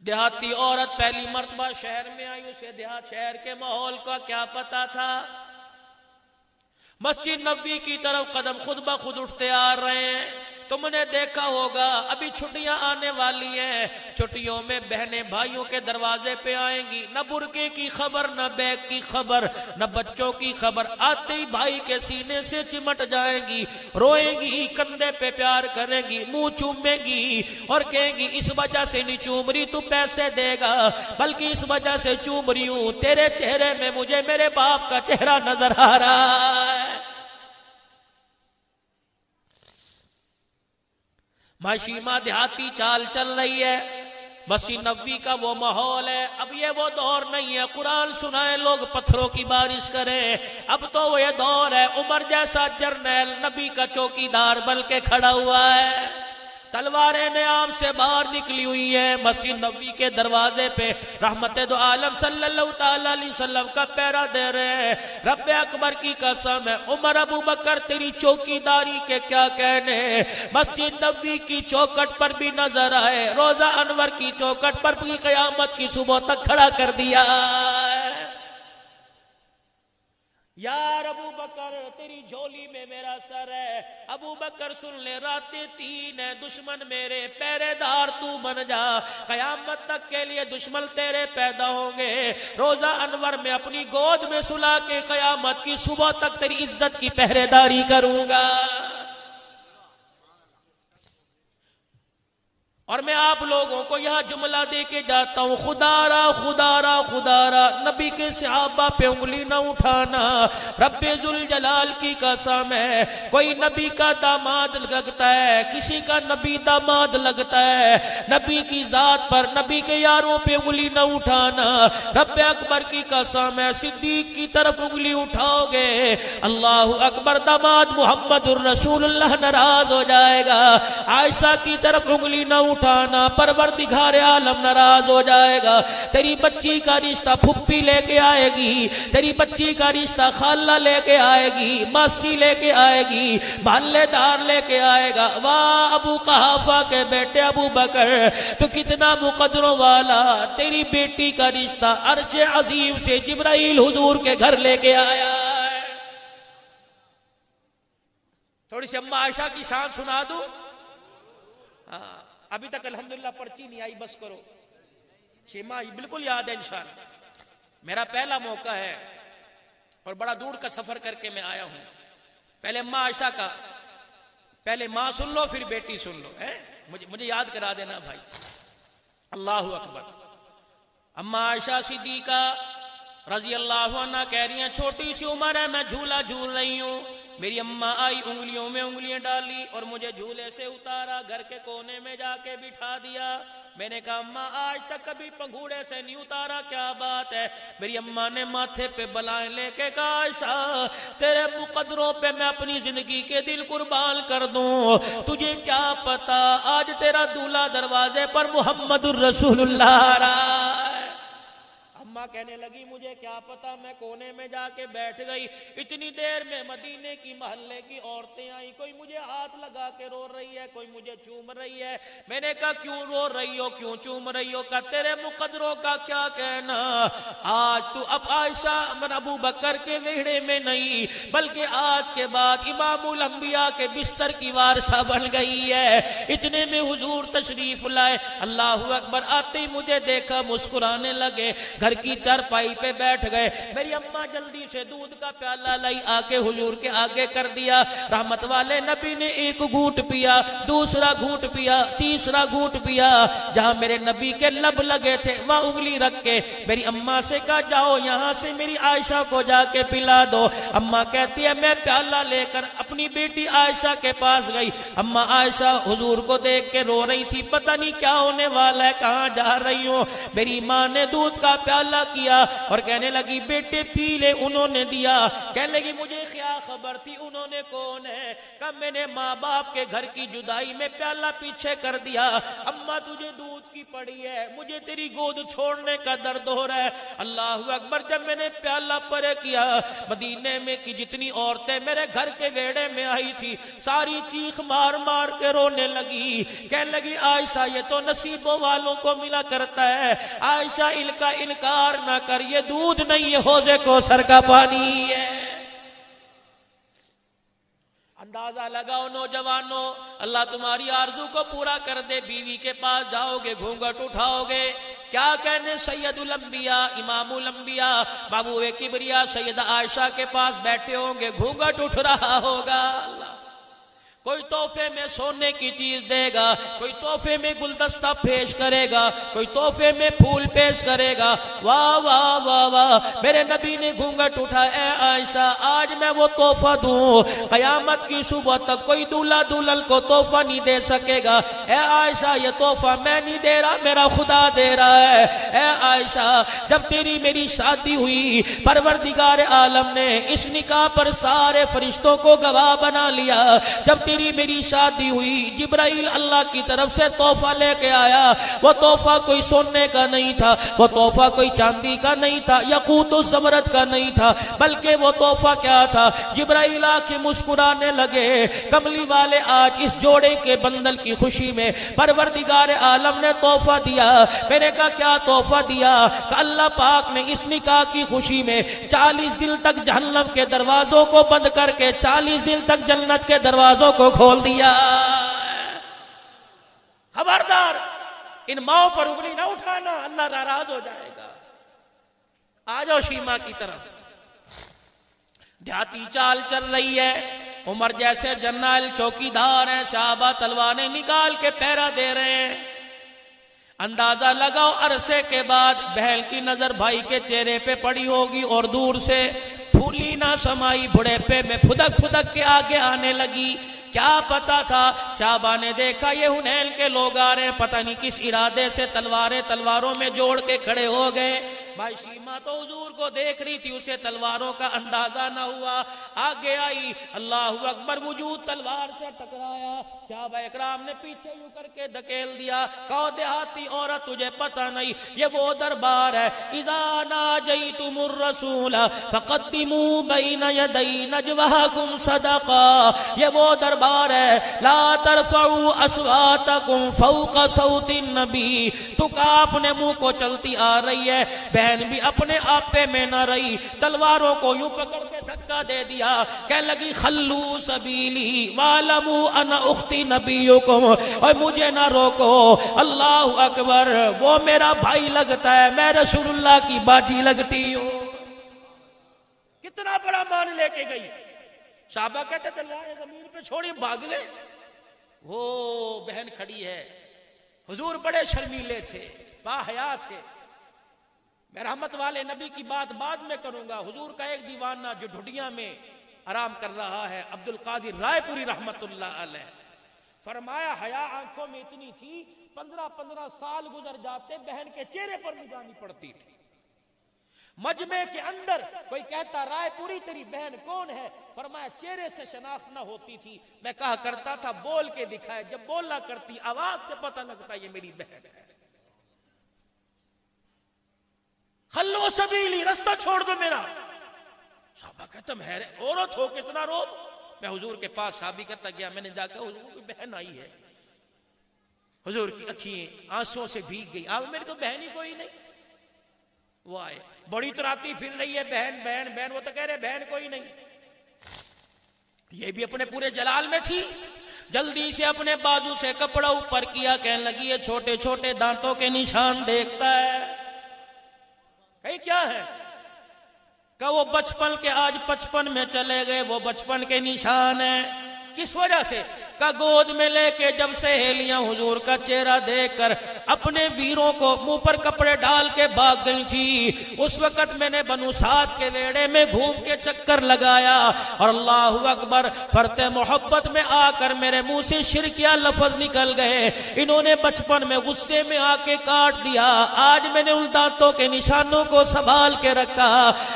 دیہاتی عورت پہلی مرتبہ شہر میں آئی، اسے دیہات شہر کے ماحول کا کیا پتا تھا۔ مسجد نبوی کی طرف قدم خود بخود اٹھتے آ رہے ہیں۔ تم نے دیکھا ہوگا ابھی چھٹیاں آنے والی ہیں، چھٹیوں میں بہنیں بھائیوں کے دروازے پہ آئیں گی، نہ برقعے کی خبر، نہ بیگ کی خبر، نہ بچوں کی خبر، آتے ہی بھائی کے سینے سے چمٹ جائیں گی، روئیں گی، کندھے پہ پیار کریں گی، منہ چومیں گی اور کہیں گی اس وجہ سے نہیں چوم رہی تو پیسے دے گا، بلکہ اس وجہ سے چوم رہی ہوں تیرے چہرے میں مجھے میرے باپ کا چہرہ نظر آ رہا ہے۔ ماشیمہ دیہاتی چال چل رہی ہے، مسجد نبوی کا وہ ماحول ہے۔ اب یہ وہ دور نہیں ہے قرآن سنائے لوگ پتھروں کی بارش کریں، اب تو وہ یہ دور ہے عمر جیسا جرنیل نبی کا چوکیدار بن کے کھڑا ہوا ہے، تلواریں نیام سے باہر نکلی ہوئی ہیں، مسجد نبوی کے دروازے پہ رحمت دو عالم صلی اللہ تعالیٰ علیہ وسلم کا پیرا دے رہے ہیں۔ رب اکبر کی قسم ہے عمر ابو بکر تیری چوکیداری کے کیا کہنے، مسجد نبوی کی چوکٹ پر بھی نظر آئے، روزہ انور کی چوکٹ پر بھی قیامت کی صبح تک کھڑا کر دیا ہے۔ یار ابو بکر تیری جھولی میں میرا سر ہے، ابو بکر سن لے راتیں 3 ہیں، دشمن میرے پہرے دار تو بن جا، قیامت تک کے لیے دشمن تیرے پیدا ہوں گے، روزہ انور میں اپنی گود میں سلا کے قیامت کی صبح تک تیری عزت کی پہرے داری کروں گا۔ اور میں آپ لوگوں کو یہاں جملہ دے کے جاتا ہوں، خدا را خدا را خدا را، نبی کے صحابہ پہ انگلی نہ اٹھانا، رب ذوالجلال کی قسم ہے، کوئی نبی کا داماد لگتا ہے، کسی کا نبی داماد لگتا ہے، نبی کی ذات پر، نبی کے یاروں پہ انگلی نہ اٹھانا، رب اکبر کی قسم ہے، صدیق کی طرف انگلی اٹھاؤ گے اللہ اکبر داماد محمد الرسول اللہ ناراض ہو جائے گا، عائشہ کی طرف انگلی نہ اٹھانا، پروردگار عالم ناراض ہو جائے گا۔ تیری بچی کا رشتہ پھپھی لے کے آئے گی، تیری بچی کا رشتہ خالہ لے کے آئے گی، ماسی لے کے آئے گی، محلے دار لے کے آئے گا۔ واہ ابو قحافہ کے بیٹے ابو بکر، تو کتنا مقدروں والا، تیری بیٹی کا رشتہ عرش عظیم سے جبرائیل حضور کے گھر لے کے آیا ہے۔ تھوڑی سی اماں عائشہ کی شان سنا دوں؟ ابھی تک الحمدللہ پرچی نہیں آئی، بس کرو۔ شیما بالکل یاد ہے انشاءاللہ، میرا پہلا موقع ہے اور بڑا دور کا سفر کر کے میں آیا ہوں۔ پہلے اماں عائشہ کا، پہلے ماں سن لو پھر بیٹی سن لو، مجھے یاد کرا دینا بھائی۔ اللہ اکبر۔ اماں عائشہ صدیقہ رضی اللہ عنہ کہہ رہی ہیں چھوٹی سی عمر ہے، میں جھولا جھول رہی ہوں، میری اماں آئی، انگلیوں میں انگلیاں ڈالی اور مجھے جھولے سے اتارا، گھر کے کونے میں جا کے بٹھا دیا۔ میں نے کہا اماں آج تک کبھی پنگھوڑے سے نہیں اتارا، کیا بات ہے؟ میری اماں نے ماتھے پہ بلائیں لے کے کہا عائشہ تیرے مقدروں پہ میں اپنی زندگی کے دل قربان کر دوں، تجھے کیا پتا آج تیرا دولہا دروازے پر محمد الرسول اللہ آ رہا ہے۔ اماں کہنے لگی مجھے کیا پتا، میں کونے میں جا کے بیٹھ گئی۔ اتنی دیر میں مدینے کی محلے کی عورتیں آئیں، کوئی مجھے ہاتھ لگا کے رو رہی ہے، کوئی مجھے چوم رہی ہے۔ میں نے کہا کیوں رو رہی ہو، کیوں چوم رہی ہو؟ کہا تیرے مقدروں کا کیا کہنا، آج تو اب عائشہ ابو بکر کے ویڑے میں نہیں بلکہ آج کے بعد امام الانبیاء کے بستر کی وارثہ بن گئی ہے۔ اتنے میں حضور تشریف لائے، اللہ اکبر، آتے ہی مجھے دیکھا مسکرانے لگے، گھر کی چارپائی پہ بیٹھ گئے۔ میری اماں جلدی سے دودھ کا پیالہ لائی، آ کے حضور کے آگے کر دیا۔ رحمت والے نبی نے ایک گھونٹ پیا، دوسرا گھونٹ پیا، تیسرا گھونٹ پیا۔ جہاں میرے نبی کے لب لگے تھے وہاں انگلی رکھ کے میری اماں سے کہا جاؤ یہاں سے میری عائشہ کو جا کے پلا دو۔ اماں کہتی ہے میں پیالہ لے کر اپنی بیٹی عائشہ کے پاس گئی۔ اماں عائشہ حضور کو دیکھ کے رو رہی تھی، پتہ نہیں کیا ہونے والا ہے، کہاں جا رہی ہوں۔ میری ماں نے دودھ کا پیالہ کیا اور کہنے لگی بیٹے پی لے، انہوں نے دیا۔ کہنے لگی مجھے کیا خبر تھی انہوں نے کون ہے؟ کہ میں نے ماں باپ کے گھر کی جدائی میں پیالہ پیچھے کر دیا۔ اماں تجھے دودھ کی پڑی ہے، مجھے تیری گود چھوڑنے کا درد ہو رہا ہے۔ اللہ اکبر، جب میں نے پیالہ پرے کیا، مدینے میں کی جتنی عورتیں میرے گھر کے ویڑے میں آئی تھی ساری چیخ مار مار کے رونے لگی، کہنے لگی عائشہ یہ تو نصیبوں والوں کو ملا کرتا ہے، عائشہ ان کا انکار نہ کر، یہ دودھ نہیں یہ حوض کوثر کا پانی ہے۔ اندازہ لگاؤ نوجوانوں، اللہ تمہاری آرزو کو پورا کر دے، بیوی کے پاس جاؤ گے گھونگھٹ اٹھاؤ گے، کیا کہنے سید الانبیاء امام الانبیاء بابو کبریا سیدہ عائشہ کے پاس بیٹھے ہوں گے، گھونگھٹ اٹھ رہا ہوگا۔ کوئی تحفے میں سونے کی چیز دے گا، کوئی تحفے میں گلدستہ پیش کرے گا، کوئی تحفے میں پھول پیش کرے گا۔ واہ واہ واہ واہ، میرے نبی نے گھونگھٹ اٹھا، اے عائشہ آج میں وہ تحفہ دوں، قیامت کی صبح تک کوئی دولہا دلہن کو تحفہ نہیں دے سکے گا۔ اے عائشہ یہ تحفہ میں نہیں دے رہا، میرا خدا دے رہا ہے۔ اے عائشہ جب تیری میری شادی ہوئی، پروردگار عالم نے اس نکاح پر سارے فرشتوں کو گواہ بنا لیا۔ جب تیری میری شادی ہوئی، جبرائیل اللہ کی طرف سے تحفہ لے کے آیا، وہ تحفہ کوئی سونے کا نہیں تھا، وہ تحفہ کوئی چاندی کا نہیں تھا، یاقوت و زمرد کا نہیں تھا، بلکہ وہ تحفہ کیا تھا؟ جبرائیل آ کے مسکرانے لگے، کملی والے آج اس جوڑے کے بندل کی خوشی میں پروردگار عالم نے تحفہ دیا۔ میں نے کہا کیا تحفہ دیا؟ کہ اللہ پاک نے اس نکاح کی خوشی میں 40 دن تک جہنم کے دروازوں کو بند کر کے 40 دن تک جنت کے دروازوں کو کھول دیا۔ خبردار ان ماؤں پر انگلی نہ اٹھانا، اللہ ناراض ہو جائے گا۔ آ جاؤ شیما کی طرف، دیہاتی چال چل رہی ہے، عمر جیسے جنرل چوکیدار ہیں، صحابہ تلواریں نکال کے پہرا دے رہے ہیں۔ اندازہ لگاؤ عرصے کے بعد بہن کی نظر بھائی کے چہرے پہ پڑی ہوگی اور دور سے پھولی نہ سمائی بڑھیپے میں پھدک پھدک کے آگے آنے لگی۔ کیا پتا تھا؟ صحابہ نے دیکھا یہ حنین کے لوگ آ رہے ہیں، پتہ نہیں کس ارادے سے تلواریں تلواروں میں جوڑ کے کھڑے ہو گئے۔ بھائی شیما تو حضور کو دیکھ رہی تھی، اسے تلواروں کا اندازہ نہ ہوا، آگے آئی، اللہ اکبر، وجود تلوار سے ٹکرایا، صحابہ اکرام نے پیچھے یوں کر کے دھکیل دیا، کہو دیہاتی عورت تجھے پتہ نہیں یہ وہ دربار ہے، اذا ناجیتم الرسول فقدموا بین یدی نجواکم صدقا، یہ وہ دربار ہے، لا ترفعوا اصواتکم فوق صوت النبی، تو کا اپنے منہ کو چلتی آ رہی ہے، بہن بھی اپنے آپے میں نہ رہی، تلواروں کو یوں پکڑ کے دھکا دے دیا، کہنے لگی خلو سبیلی وعلموا انا اختی نبیکم، اور مجھے نہ روکو، اللہ اکبر، وہ میرا بھائی لگتا ہے، میں رسول اللہ کی باجی لگتی ہوں۔ کتنا بڑا مان لے کے گئی، صحابہ کہتے تلواریں زمین پہ چھوڑی بھاگ گئے، وہ بہن کھڑی ہے، حضور بڑے شرمیلے تھے، با حیا تھے۔ میں رحمت والے نبی کی بات بعد میں کروں گا، حضور کا ایک دیوانہ جو ڈھڈیاں میں آرام کر رہا ہے، عبد القادر رائے پوری رحمت اللہ علیہ، فرمایا حیا آنکھوں میں اتنی تھی 15 سال گزر جاتے بہن کے چہرے پر نگاہ پڑتی تھی، مجمع کے اندر کوئی کہتا رائے پوری تیری بہن کون ہے، فرمایا چہرے سے شناخت نہ ہوتی تھی، میں کہا کرتا تھا بول کے دکھائے، جب بولا کرتی آواز سے پتہ لگتا یہ میری بہن ہے۔ خلو سبیلی، رستہ چھوڑ دو میرا، صحابہ کہتا میں عورت ہو کتنا رو، میں حضور کے پاس صحابی کہتا گیا، میں نے جا کے حضور کی بہن آئی ہے، حضور کی اکھیں آنسوں سے بھیگ گئی، اب میری تو بہن ہی کوئی نہیں، وہ آئے، بڑی تراتی پھر رہی ہے بہن بہن بہن، وہ تو کہہ رہے بہن کوئی نہیں، یہ بھی اپنے پورے جلال میں تھی، جلدی سے اپنے بازو سے کپڑا اوپر کیا، کہنے لگی یہ چھوٹے چھوٹے دانتوں کے نشان دیکھتا ہے، کہیں کیا ہے، کہ وہ بچپن کے آج 55 میں چلے گئے، وہ بچپن کے نشان ہیں، کس وجہ سے، کہ گود میں لے کے جب سہیلیاں حضور کا چہرہ دیکھ کر اپنے ویروں کو منہ پر کپڑے ڈال کے بھاگ گئی تھی، اس وقت میں نے بنو سعد کے ویڑے میں گھوم کے چکر لگایا، اور اللہ اکبر، فرط محبت میں آ کر میرے منہ سے شرکیہ لفظ نکل گئے، انہوں نے بچپن میں غصے میں آ کے کاٹ دیا، آج میں نے ان دانتوں کے نشانوں کو سنبھال کے رکھا،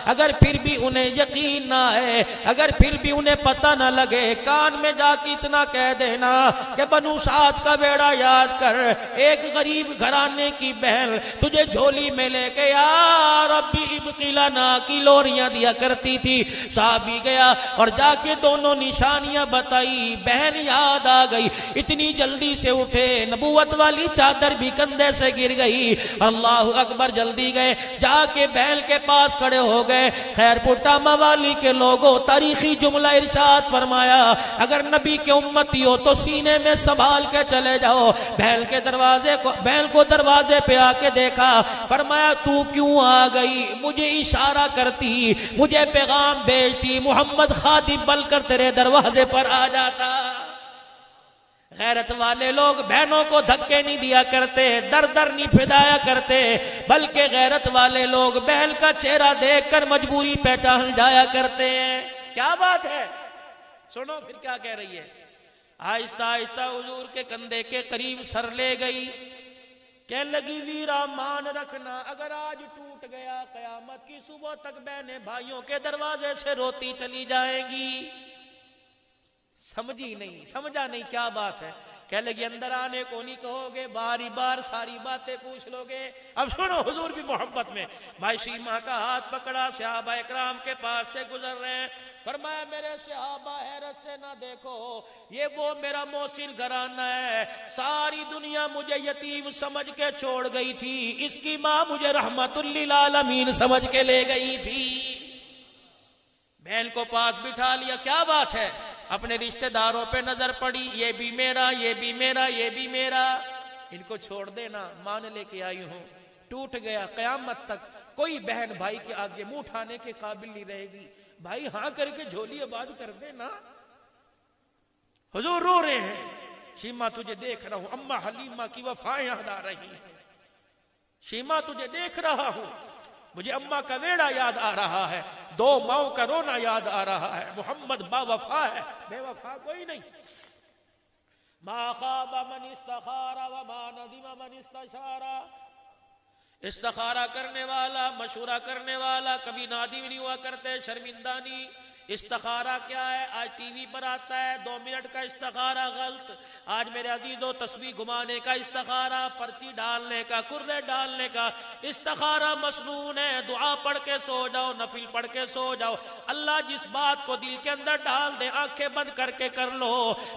اگر پھر بھی انہیں یقین نہ ہے، اگر پھر بھی انہیں پتہ نہ لگے، کان میں جا کے اتنا کہہ دینا کہ بنو سعد کا بیڑا یاد کر، ایک غریب گھرانے کی بہن تجھے جھولی میں لے کے یا ربی ابقی لنا کی لوریاں دیا کرتی تھی، صحابی گیا اور جا کے دونوں نشانیاں بتائی، بہن یاد آ گئی، اتنی جلدی سے اٹھے، نبوت والی چادر بھی کندھے سے گر گئی، اللہ اکبر، جلدی گئے، جا کے بہن کے پاس کھڑے ہو گئے، خیر پٹا موالی کے لوگوں، تاریخی جملہ ارشاد فرمایا، اگر نبی کے امتی ہو تو سینے میں سنبھال کے چلے جاؤ، بہن کو دروازے پہ آ کے دیکھا، فرمایا تو کیوں آ گئی، مجھے اشارہ کرتی، مجھے پیغام بھیجتی، محمد خادم بن کر تیرے دروازے پر آ جاتا۔ غیرت والے لوگ بہنوں کو دھکے نہیں دیا کرتے، در در نہیں پھدایا کرتے، بلکہ غیرت والے لوگ بہن کا چہرہ دیکھ کر مجبوری پہچان جایا کرتے ہیں۔ کیا بات ہے، سنو پھر کیا کہہ رہی ہے، آہستہ آہستہ حضور کے کندھے کے قریب سر لے گئی، کہنے لگی ویرا مان رکھنا، اگر آج ٹوٹ گیا قیامت کی صبح تک بہنیں بھائیوں کے دروازے سے روتی چلی جائیں گی۔ سمجھی نہیں، سمجھا نہیں کیا بات ہے، کہنے لگی اندر آنے کو نہیں کہو گے، باری بار ساری باتیں پوچھ لو گے۔ اب سنو، حضور بھی محبت میں بھائی شیمہ کا ہاتھ پکڑا، صحابہ اکرام کے پاس سے گزر رہے ہیں، فرمایا میرے صحابہ حیرت سے نہ دیکھو، یہ وہ میرا محسن گھرانہ ہے، ساری دنیا مجھے یتیم سمجھ کے چھوڑ گئی تھی، اس کی ماں مجھے رحمت للعالمین سمجھ کے لے گئی تھی۔ بہن کو پاس بٹھا لیا، کیا بات ہے، اپنے رشتہ داروں پہ نظر پڑی، یہ بھی میرا، یہ بھی میرا، یہ بھی میرا، ان کو چھوڑ دینا، مان لے کے آئی ہوں، ٹوٹ گیا، قیامت تک کوئی بہن بھائی کے آگے منہ اٹھانے کے قابل نہیں رہے گی، بھائی ہاں کر کے جھولی آباد کر دینا۔ حضور رو رہے ہیں، شیمہ تجھے دیکھ رہا ہوں، اماں حلیمہ کی وفائیں یاد آ رہی ہیں، شیمہ تجھے دیکھ رہا ہوں، مجھے اماں کا ویڑا یاد آ رہا ہے، دو ماؤں کا رونا یاد آ رہا ہے، محمد با وفا ہے، بے وفا کوئی نہیں۔ ما خاب من استخار وما ندم من استشار، استخارہ کرنے والا، مشورہ کرنے والا کبھی نادم نہیں ہوا کرتے، شرمندہ نہیں۔ استخارہ کیا ہے؟ آج ٹی وی پر آتا ہے 2 منٹ کا استخارہ غلط، آج میرے عزیزو تسبیح گھمانے کا استخارہ، پرچی ڈالنے کا، کرے ڈالنے کا استخارہ مسنون ہے۔ دعا پڑھ کے سو جاؤ، نفل پڑھ کے سو جاؤ، اللہ جس بات کو دل کے اندر ڈال دے آنکھیں بند کر کے کر لو۔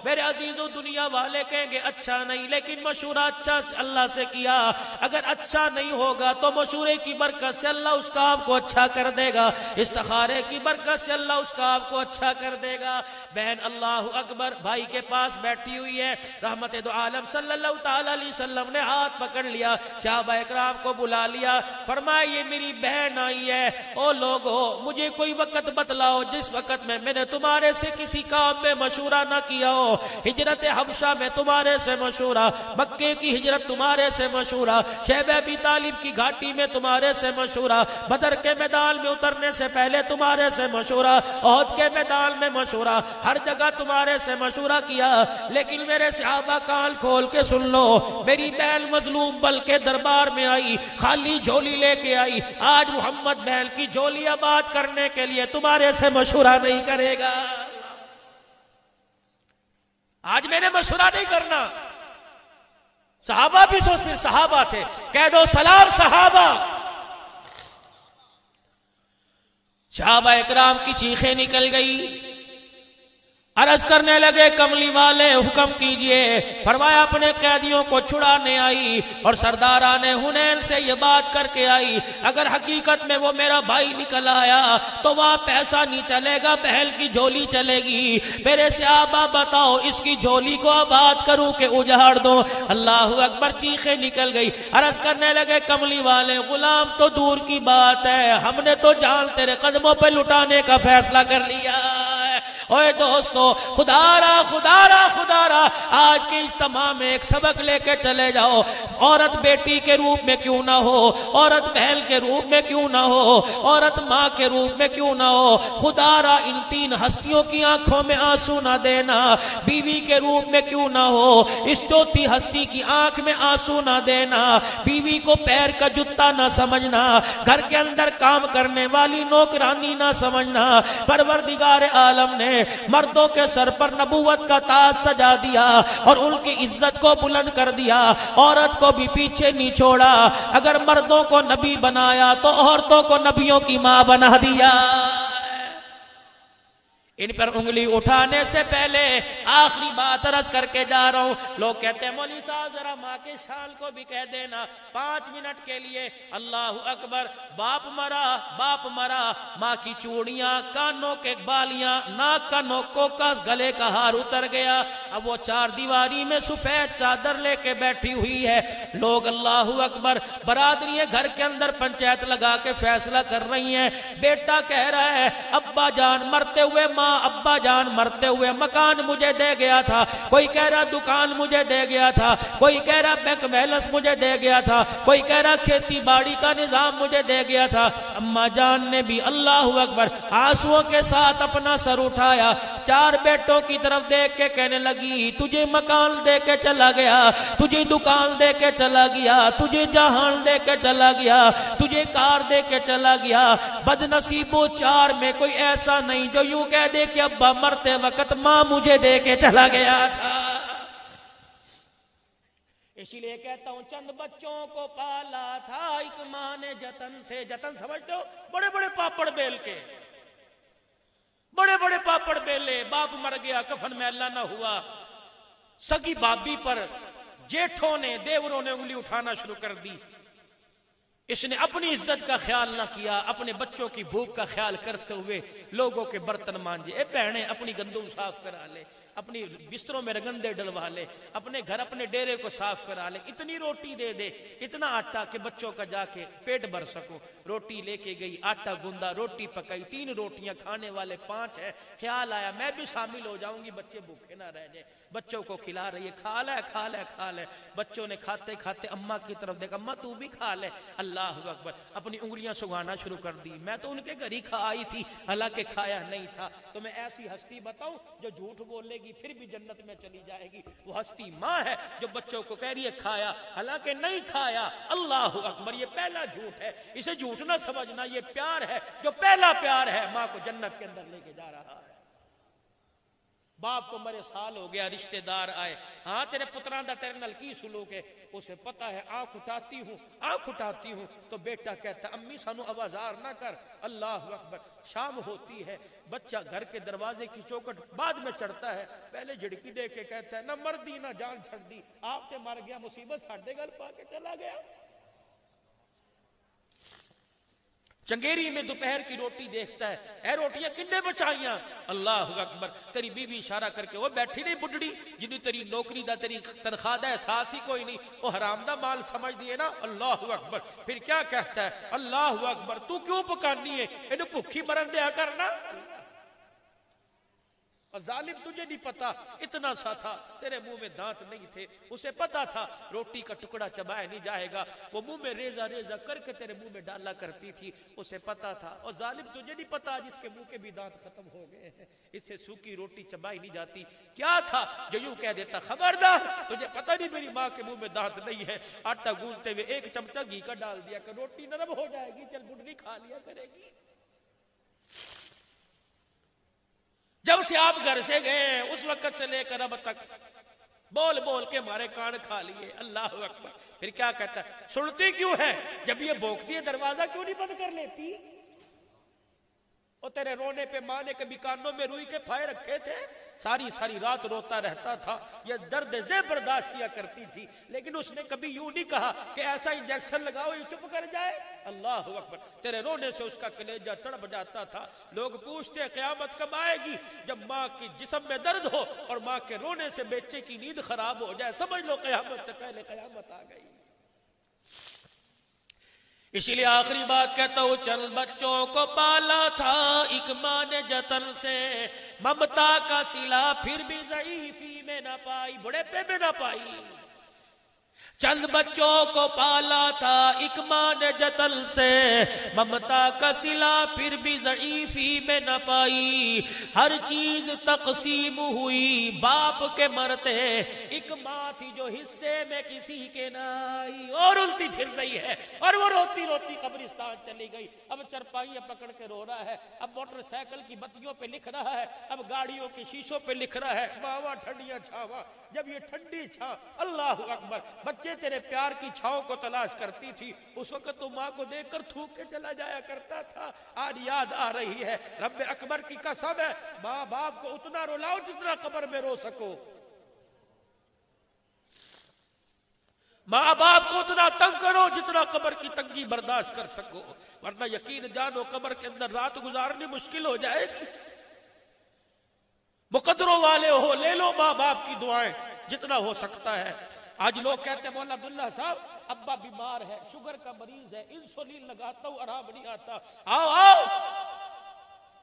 میرے عزیزو دنیا والے کہیں گے اچھا نہیں، لیکن مشورہ اچھا اللہ سے کیا، اگر اچھا نہیں ہوگا تو مشورے کی برکت سے اللہ اس کام کو اچھا کر دے گا، استخارے کی برکت سے اللہ اس آپ کو اچھا کر دے گا۔ بہن اللہ اکبر بھائی کے پاس بیٹھی ہوئی ہے، رحمت دو عالم صلی اللہ تعالی علیہ وسلم نے ہاتھ پکڑ لیا، صحابہ اکرام کو بلا لیا، فرمایا یہ میری بہن آئی ہے، او لوگو مجھے کوئی وقت بتلاؤ جس وقت میں نے تمہارے سے کسی کام میں مشورہ نہ کیا ہو، ہجرت حبشہ میں تمہارے سے مشورہ، مکے کی ہجرت تمہارے سے مشورہ، شیب ابی طالب کی گھاٹی میں تمہارے سے مشورہ، بدر کے میدان میں اترنے سے پہلے تمہارے سے مشورہ، احد کے میدان میں مشورہ، ہر جگہ تمہارے سے مشورہ کیا، لیکن میرے صحابہ کان کھول کے سن لو، میری بہن مظلوم بل کے دربار میں آئی، خالی جھولی لے کے آئی، آج محمد بہن کی جھولی آباد کرنے کے لیے تمہارے سے مشورہ نہیں کرے گا، آج میں نے مشورہ نہیں کرنا۔ صحابہ بھی سوچ میں صحابہ تھے، کہہ دو سلام صحابہ۔ صحابہ اکرام کی چیخیں نکل گئی، عرض کرنے لگے کملی والے حکم کیجئے، فرمایا اپنے قیدیوں کو چھڑانے آئی اور سرداران حنین سے یہ بات کر کے آئی، اگر حقیقت میں وہ میرا بھائی نکل آیا تو وہاں پیسہ نہیں چلے گا، بہل کی جھولی چلے گی، میرے صحابہ بتاؤ اس کی جھولی کو آباد کروں کہ اجاڑ دوں؟ اللہ اکبر، چیخیں نکل گئی، عرض کرنے لگے کملی والے غلام تو دور کی بات ہے، ہم نے تو جان تیرے قدموں پہ لٹانے کا فیصلہ کر لیا۔ اوے دوستو، خدا را آج کے اجتماع میں ایک سبق لے کے چلے جاؤ، عورت بیٹی کے روپ میں کیوں نہ ہو، عورت بہن کے روپ میں کیوں نہ ہو، عورت ماں کے روپ میں کیوں نہ ہو، خدا را ان 3 ہستیوں کی آنکھوں میں آنسو نہ دینا، بیوی کے روپ میں کیوں نہ ہو، اس 4تھی ہستی کی آنکھ میں آنسو نہ دینا، بیوی کو پیر کا جتا نہ سمجھنا، گھر کے اندر کام کرنے والی نوکرانی نہ سمجھنا، پروردگار عالم نے مردوں کے سر پر نبوت کا تاج سجا دیا اور ان کی عزت کو بلند کر دیا، عورت کو بھی پیچھے نہیں چھوڑا، اگر مردوں کو نبی بنایا تو عورتوں کو نبیوں کی ماں بنا دیا۔ ان پر انگلی اٹھانے سے پہلے آخری بات عرض کر کے جا رہا ہوں، لوگ کہتے ہیں مولوی صاحب ذرا ماں کے شان کو بھی کہہ دینا 5 منٹ کے لیے۔ اللہ اکبر، باپ مرا، ماں کی چوڑیاں، کانوں کے بالیاں، ناک کا نوکوں کا، گلے کا ہار اتر گیا، اب وہ 4 دیواری میں سفید چادر لے کے بیٹھی ہوئی ہے، لوگ اللہ اکبر برادری گھر کے اندر پنچایت لگا کے فیصلہ کر رہی ہیں، بیٹا کہہ رہا ہے ابا جان مرتے ہوئے ابا جان مرتے ہوئے مکان مجھے دے گیا تھا، کوئی کہہ رہا دکان مجھے دے گیا تھا، کوئی کہہ رہا بینک بیلنس مجھے دے گیا تھا، کوئی کہہ رہا کھیتی باڑی کا نظام مجھے دے گیا تھا، اما جان نے بھی اللہ اکبر آنسوؤں کے ساتھ اپنا سر اٹھایا، 4 بیٹوں کی طرف دیکھ کے کہنے لگی تجھے مکان دے کے چلا گیا، تجھے دکان دے کے چلا گیا، تجھے جہان دے کے چلا گیا، تجھے کار دے کے چلا گیا، بد نصیبوں 4 میں کوئی ایسا نہیں جو یوں کہہ دے کہ ابا مرتے وقت ماں مجھے دے کے چلا گیا تھا۔ اسی لئے کہتا ہوں چند بچوں کو پالا تھا ایک ماں نے جتن سے، جتن سمجھتے ہو؟ بڑے بڑے پاپڑ بیل کے، بڑے بڑے پاپڑ بیلے، باپ مر گیا کفن میلا نہ ہوا، سگی بابی پر جیٹھوں نے دیوروں نے انگلی اٹھانا شروع کر دی، اس نے اپنی عزت کا خیال نہ کیا، اپنے بچوں کی بھوک کا خیال کرتے ہوئے لوگوں کے برتن مانجے، اے بہنیں اپنی گندم صاف کرا لے، اپنی بستروں میں رگندے ڈلوا لے، اپنے گھر اپنے ڈیرے کو صاف کرا لے، اتنی روٹی دے دے، اتنا آٹا کہ بچوں کا جا کے پیٹ بھر سکو، روٹی لے کے گئی، آٹا گندا، روٹی پکائی، 3 روٹیاں، کھانے والے 5 ہیں، خیال آیا میں بھی شامل ہو جاؤں گی بچے بھوکے نہ رہ جائیں، بچوں کو کھلا رہی ہے، کھا لے، بچوں نے کھاتے کھاتے اماں کی طرف دیکھا، اماں تو بھی کھا لے، اللہ اکبر، اپنی انگلیاں سگانا شروع کر دی، میں تو ان کے گھر ہی کھا آئی تھی، حالانکہ کھایا نہیں تھا، تو میں ایسی ہستی بتاؤں جو جھوٹ بولے گی گی پھر بھی جنت میں چلی جائے گی. وہ ہستی ماں ہے جو بچوں کو کہہ رہی ہے کھایا، حالانکہ نہیں کھایا. اللہ اکبر، یہ پہلا جھوٹ ہے، اسے جھوٹ نہ سمجھنا. یہ پیار ہے جو پہلا پیار ہے، ماں کو جنت کے اندر لے کے جا رہا ہے. باپ کو مرے سال ہو گیا، رشتہ دار آئے، ہاں تیرے پتران دا تیرے نال کی سلوک ہے، اسے پتا ہے آنکھ اٹھاتی ہوں تو بیٹا کہتا ہے امی سانو آوازار نہ کر. اللہ اکبر. شام ہوتی ہے، بچہ گھر کے دروازے کی چوکٹ بعد میں چڑھتا ہے، پہلے جھڑکی دے کے کہتا ہے نہ مردی نہ جان چھڑ دی، آپ تے مر گیا، مصیبت ساڈے گل پا کے چلا گیا. چنگیری میں دوپہر کی روٹی دیکھتا ہے، اے روٹیاں کنے بچائیاں؟ اللہ اکبر. تیری بیوی اشارہ کر کے وہ بیٹھی نہیں بڈڑی جنہی تیری نوکری دا تیری تنخواہ دا احساس ہی کوئی نہیں، وہ حرام دا مال سمجھ دیے نا. اللہ اکبر. پھر کیا کہتا ہے؟ اللہ اکبر. تو کیوں پکانی ہے؟ انہوں بھوکھی مرن دیا کرنا. اور ظالم تجھے نہیں پتا، اتنا سا تھا، تیرے منہ میں دانت نہیں تھے، اسے پتا تھا روٹی کا ٹکڑا چبایا نہیں جائے گا، وہ منہ میں ریزہ ریزہ کر کے تیرے منہ میں ڈالا کرتی تھی، اسے پتا تھا. اور ظالم تجھے نہیں پتا جس کے منہ کے بھی دانت ختم ہو گئے ہیں، اس سے سوکھی روٹی چبائی نہیں جاتی. کیا تھا جو یوں کہہ دیتا خبردار تجھے پتا نہیں میری ماں کے منہ میں دانت نہیں ہے، آٹا گوندتے ہوئے ایک چمچہ گھی کا ڈال دیا کہ روٹی نرم ہو جائے گی، چل بڈھڑی کھا لیا کرے گی. جب سے آپ گھر سے گئے اس وقت سے لے کر اب تک بول بول کے ہمارے کان کھا لیے. اللہ اکبر. پھر کیا کہتا ہے؟ سنتی کیوں ہے؟ جب یہ بھونکتی ہے دروازہ کیوں نہیں بند کر لیتی؟ اور تیرے رونے پہ ماں نے کبھی کانوں میں روئی کے پھائے رکھے تھے؟ ساری ساری رات روتا رہتا تھا، یہ درد زے برداشت کیا کرتی تھی، لیکن اس نے کبھی یوں نہیں کہا کہ ایسا انجیکشن لگاؤ یہ چپ کر جائے. اللہ اکبر. تیرے رونے سے اس کا کلیجہ تڑپ جاتا تھا. لوگ پوچھتے قیامت کب آئے گی؟ جب ماں کی جسم میں درد ہو اور ماں کے رونے سے بچے کی نیند خراب ہو جائے، سمجھ لو قیامت سے پہلے قیامت آ گئی. اسی لیے آخری بات کہتا ہوں، چند بچوں کو پالا تھا ایک ماں نے جتن سے، ممتا کا صلہ پھر بھی ضعیفی میں نہ پائی، بڑھاپے میں نہ پائی. چند بچوں کو پالا تھا ایک ماں نے جتن سے، ممتا کا صلہ پھر بھی ضعیفی میں نہ پائی. ہر چیز تقسیم ہوئی باپ کے مرتے، ایک ماں تھی جو حصے میں کسی کے نہ آئی. اور الٹی پھر رہی ہے اور وہ روتی روتی قبرستان چلی گئی. اب چرپائیاں پکڑ کے رو رہا ہے، اب موٹر سائیکل کی بتیوں پہ لکھ رہا ہے، اب گاڑیوں کے شیشوں پہ لکھ رہا ہے ماوا ٹھنڈیاں چھاواں. جب یہ ٹھنڈی چھاں، اللہ اکبر، بچے تیرے پیار کی چھاؤں کو تلاش کرتی تھی، اس وقت تو ماں کو دیکھ کر تھوک کے چلا جایا کرتا تھا. آج یاد آ رہی ہے. رب اکبر کی قسم ہے، ماں باپ کو اتنا رلاؤ جتنا قبر میں رو سکو، ماں باپ کو اتنا تنگ کرو جتنا قبر کی تنگی برداشت کر سکو، ورنہ یقین جانو قبر کے اندر رات گزارنی مشکل ہو جائے گی. مقدروں والے ہو، لے لو ماں باپ کی دعائیں جتنا ہو سکتا ہے. آج لوگ کہتے ہیں مولا عبداللہ صاحب ابا بیمار ہے، شوگر کا مریض ہے، انسولین لگاتا ہوں آرام نہیں آتا. آؤ آؤ،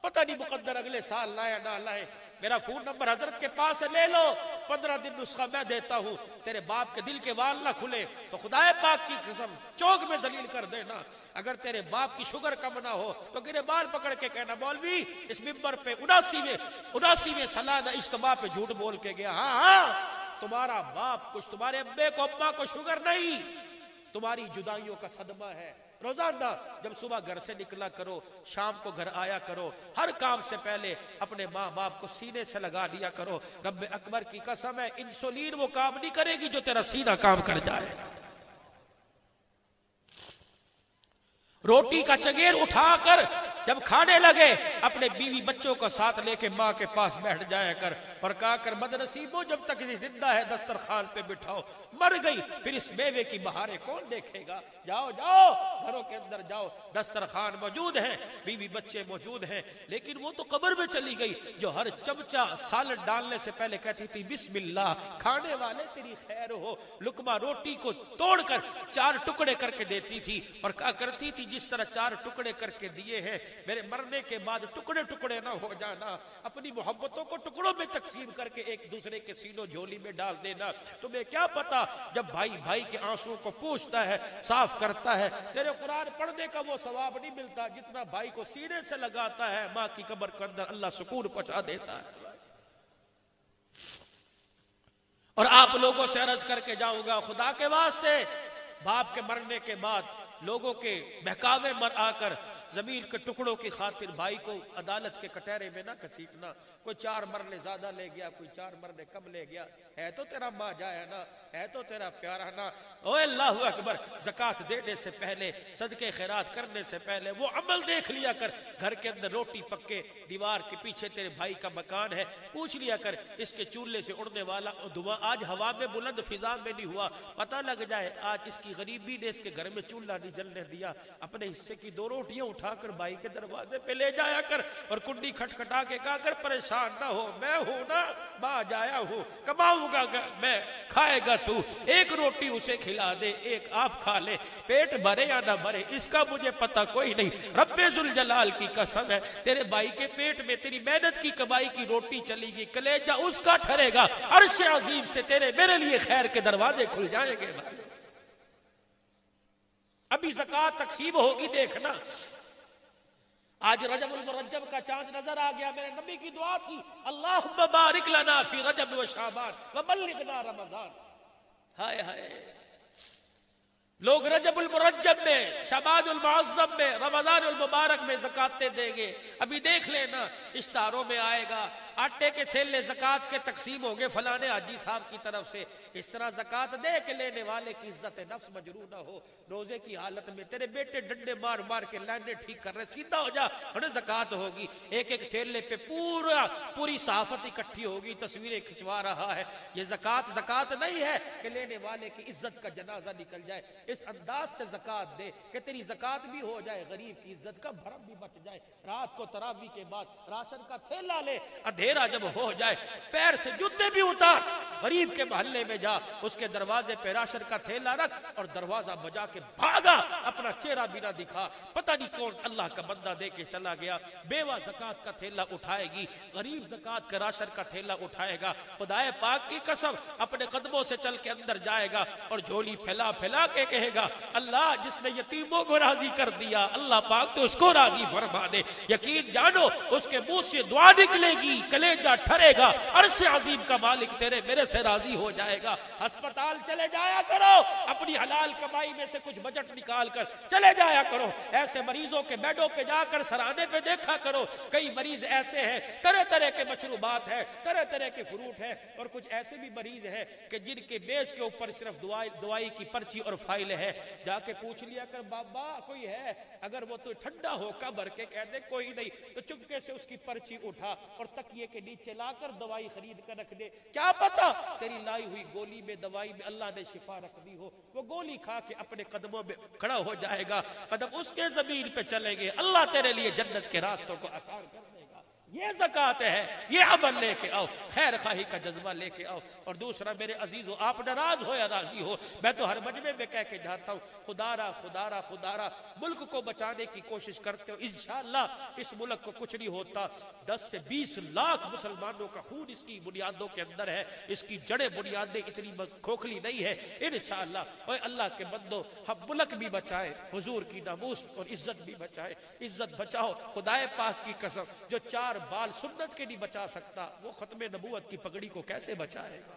پتہ نہیں مقدر اگلے سال لائے نہ لائے، میرا فون نمبر حضرت کے پاس ہے، لے لو، 15 دن نسخہ میں دیتا ہوں. تیرے باپ کے دل کے وال نہ کھلے تو خدا پاک کی قسم چوک میں ذلیل کر دینا. اگر تیرے باپ کی شوگر کم نہ ہو تو گرے بال پکڑ کے کہنا مولوی اس ممبر پہ 79ویں سالانہ اجتماع پہ جھوٹ بول کے گیا. ہاں تمہارا باپ کچھ، تمہارے ابے کو اماں کو شوگر نہیں، تمہاری جدائیوں کا صدمہ ہے. روزانہ جب صبح گھر سے نکلا کرو، شام کو گھر آیا کرو، ہر کام سے پہلے اپنے ماں باپ کو سینے سے لگا دیا کرو. رب اکبر کی قسم ہے انسولین وہ کام نہیں کرے گی جو تیرا سینہ کام کر جائے. روٹی کا چگیر اٹھا کر جب کھانے لگے اپنے بیوی بچوں کو ساتھ لے کے ماں کے پاس بیٹھ جایا کر اور کہا کر بدنصیبو جب تک زندہ ہے دسترخوان پہ بٹھاؤ، مر گئی پھر اس میوے کی بہاریں کون دیکھے گا. جاؤ جاؤ گھروں کے اندر جاؤ، دسترخوان موجود ہیں، بیوی بچے موجود ہیں. لیکن وہ تو قبر میں چلی گئی جو ہر چمچہ سالن ڈالنے سے پہلے کہتی تھی بسم اللہ. کھانے والے تیری خیر ہو، لقمہ روٹی کو توڑ کر 4 ٹکڑے کر کے دیتی تھی اور کہا کرتی تھی جس طرح 4 ٹکڑے کر کے دیے ہیں میرے مرنے کے بعد ٹکڑے ٹکڑے نہ ہو جانا، اپنی محبتوں کو ٹکڑوں میں تقسیم کر کے ایک دوسرے کے سینوں جھولی میں ڈال دینا. تمہیں کیا پتا جب بھائی بھائی کے آنسوں کو پوچھتا ہے، صاف کرتا ہے، تیرے قرآن پڑھنے کا وہ ثواب نہیں ملتا جتنا بھائی کو سینے سے لگاتا ہے. ماں کی قبر کے اندر اللہ سکون پہنچا دیتا ہے. اور آپ لوگوں سے عرض کر کے جاؤں گا، خدا کے واسطے باپ کے مرنے کے بعد لوگوں کے بہکاوے مر آ کر زمین کے ٹکڑوں کی خاطر بھائی کو عدالت کے کٹہرے میں نہ گھسیٹنا. کوئی 4 مرلے زیادہ لے گیا، کوئی 4 مرلے کم لے گیا، ہے تو تیرا ماں جایا نا، ہے تو تیرا پیارا نا. او اللہ اکبر، زکوٰۃ دینے سے پہلے، صدقے خیرات کرنے سے پہلے وہ عمل دیکھ لیا کر. گھر کے اندر روٹی پکے، دیوار کے پیچھے تیرے بھائی کا مکان ہے، پوچھ لیا کر اس کے چولہے سے اڑنے والا دھواں آج ہوا میں بلند فضا میں نہیں ہوا، پتہ لگ جائے آج اس کی غریبی نے اس کے گھر میں چولہا نہیں جلنے دیا. اپنے حصے کی 2 روٹیاں اٹھا کر بھائی کے دروازے پہ لے جایا کر اور کنڈی کھٹکھٹا کے کہا کر پریشان نہ ہو، میں ہوں نا، ماں جایا ہوں، کماؤں گا میں، کھائے گا تو. 1 روٹی اسے کھلا دے، 1 آپ کھا لے، پیٹ بھرے یا نہ بھرے اس کا مجھے پتہ کوئی نہیں. رب ذوالجلال کی قسم ہے، تیرے بھائی کے پیٹ میں تیری محنت کی کمائی کی روٹی چلی گی، کلیجہ اس کا ٹھرے گا. عرش عظیم سے تیرے میرے لیے خیر کے دروازے کھل جائیں گے. بھائی ابھی زکوٰۃ تقسیم ہوگی، دیکھنا. آج رجب المرجب کا چاند نظر آ گیا. میرے نبی کی دعا تھی، اللہم بارک لنا فی رجب و شعبان وبلغنا رمضان. ہائے ہائے، لوگ رجب المرجب میں، شعبان المعظم میں، رمضان المبارک میں زکاتیں دیں گے. ابھی دیکھ لینا اشتہاروں میں آئے گا، آٹے کے تھیلے زکات کے تقسیم ہوں گے فلانے حاجی صاحب کی طرف سے. اس طرح زکات دے کے لینے والے کی عزت نفس مجروح نہ ہو. روزے کی حالت میں تیرے بیٹے ڈنڈے مار مار کے لائنیں ٹھیک کر رہے، سیدھا ہو جا، انہیں زکات ہوگی. 1 تھیلے پہ پوری صحافت اکٹھی ہوگی، تصویریں کھنچوا رہا ہے. یہ زکات نہیں ہے کہ لینے والے کی عزت کا جنازہ نکل جائے. اس انداز سے زکات دے کہ تیری زکات بھی ہو جائے، غریب کی عزت کا بھرم بھی بچ جائے. رات کو تراویح کے بعد راشن کا تھیلا لے، اندھیرا جب ہو جائے پیر سے جوتے بھی اتار، غریب کے محلے میں جا، اس کے دروازے پہ راشن کا تھیلا رکھ اور دروازہ بجا کے بھاگا، اپنا چہرہ بھی نہ دکھا. پتہ نہیں کون اللہ کا بندہ دے کے چلا گیا. بیوہ زکات کا تھیلا اٹھائے گی، غریب زکات کا راشن کا تھیلا اٹھائے گا. خدائے پاک کی قسم اپنے قدموں سے چل کے اندر جائے گا اور جھولی پھیلا پھیلا کے کہے گا، اللہ جس نے یتیموں کو راضی کر دیا اللہ پاک تو اس کو راضی فرما دے. یقین جانو اس کے منہ سے دعا نکلے گی، کلیجہ ٹھرے گا، عرش عظیم کا مالک تیرے میرے سے راضی ہو جائے گا. ہسپتال چلے جایا کرو، اپنی حلال کمائی میں سے کچھ بجٹ نکال کر چلے جایا کرو. ایسے مریضوں کے بیڈوں پہ جا کر سرانے پہ دیکھا کرو. کئی مریض ایسے ہیں، طرح طرح کے مشروبات ہیں، طرح طرح کے فروٹ ہیں، اور کچھ ایسے بھی مریض ہیں کہ جن کے میز کے اوپر صرف دوائی کی پرچی اور فائل ہے. جا کے پوچھ لیا کر بابا کوئی ہے، اگر وہ تو ٹھنڈا ہو کا بھر کے کہہ دے کوئی نہیں، تو چپکے سے اس کی پرچی اٹھا اور تکیے کے نیچے لا کر دوائی خرید کر رکھ دے. کیا پتا تیری لائی ہوئی گولی میں دوائی میں اللہ نے شفا رکھ دی ہو. وہ گولی کھا کے اپنے قدموں میں کھڑا ہو جائے گا، قدم اس کے زمین پہ چلیں گے، اللہ تیرے لیے جنت کے راستوں کو آسان کر دے گا. یہ زکات ہے، یہ عمل لے کے آؤ، خیر خواہی کا جذبہ لے کے آؤ. اور دوسرا میرے عزیزو، آپ ناراض ہو یا راضی ہو، میں تو ہر مجمع میں کہہ کے جاتا ہوں، خدا را ملک کو بچانے کی کوشش کرتے ہو. انشاءاللہ اس ملک کو کچھ نہیں ہوتا. 10 سے 20 لاکھ مسلمانوں کا خون اس کی بنیادوں کے اندر ہے، اس کی جڑیں بنیادیں اتنی کھوکھلی نہیں ہے. انشاءاللہ اوے اللہ کے بندو، ہم ملک بھی بچائے، حضور کی ناموس اور عزت بھی بچائے. عزت بچاؤ. خدائے پاک کی قسم، جو 4 بال سنت کے نہیں بچا سکتا وہ ختم نبوت کی پگڑی کو کیسے بچائے گا.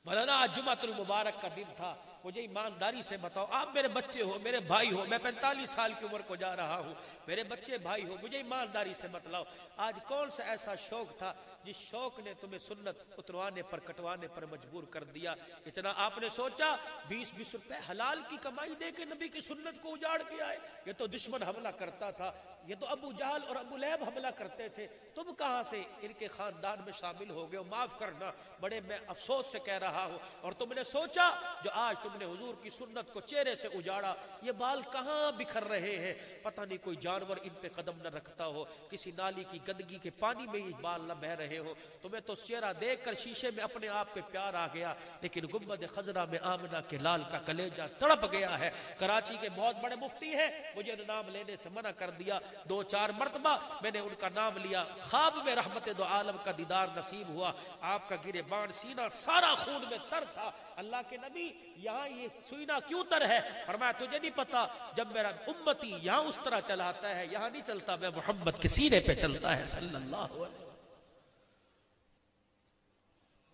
مولانا آج جمعۃ المبارک کا دن تھا. مجھے ایمانداری سے بتاؤ، آپ میرے بچے ہو، میرے بھائی ہو، میں 45 سال کی عمر کو جا رہا ہوں، میرے بچے بھائی ہو، مجھے ایمانداری سے بتلاؤ آج کون سا ایسا شوق تھا جس شوق نے تمہیں سنت اتروانے پر کٹوانے پر مجبور کر دیا. اتنا آپ نے سوچا 20 روپے حلال کی کمائی دے کے نبی کی سنت کو اجاڑ کے آئے. یہ تو دشمن حملہ کرتا تھا، یہ تو ابو جہل اور ابو لہب حملہ کرتے تھے، تم کہاں سے ان کے خاندان میں شامل ہو گئے ہو. معاف کرنا، بڑے میں افسوس سے کہہ رہا ہوں. اور تم نے سوچا جو آج تم نے حضور کی سنت کو چہرے سے اجاڑا، یہ بال کہاں بکھر رہے ہیں، پتہ نہیں کوئی جانور ان پہ قدم نہ رکھتا ہو، کسی نالی کی گندگی کے پانی میں یہ بال نہ بہہ رہے ہو. تمہیں تو چہرہ دیکھ کر شیشے میں اپنے آپ پہ پیار آ گیا، لیکن گنبد خضرا میں آمنہ کے لال کا کلیجہ تڑپ گیا ہے. کراچی کے بہت بڑے مفتی ہیں، مجھے نام لینے سے منع کر دیا. 2-4 مرتبہ میں نے ان کا نام لیا، خواب میں رحمت دو عالم کا دیدار نصیب ہوا. آپ کا گریبان سینہ سارا خون میں تر تھا. اللہ کے نبی یہاں یہ سینہ کیوں تر ہے؟ فرمایا تجھے نہیں پتا، جب میرا امتی یہاں اس طرح چلاتا ہے یہاں نہیں چلتا، میں محمد کے سینے پہ چلتا ہے صلی اللہ علیہ وسلم.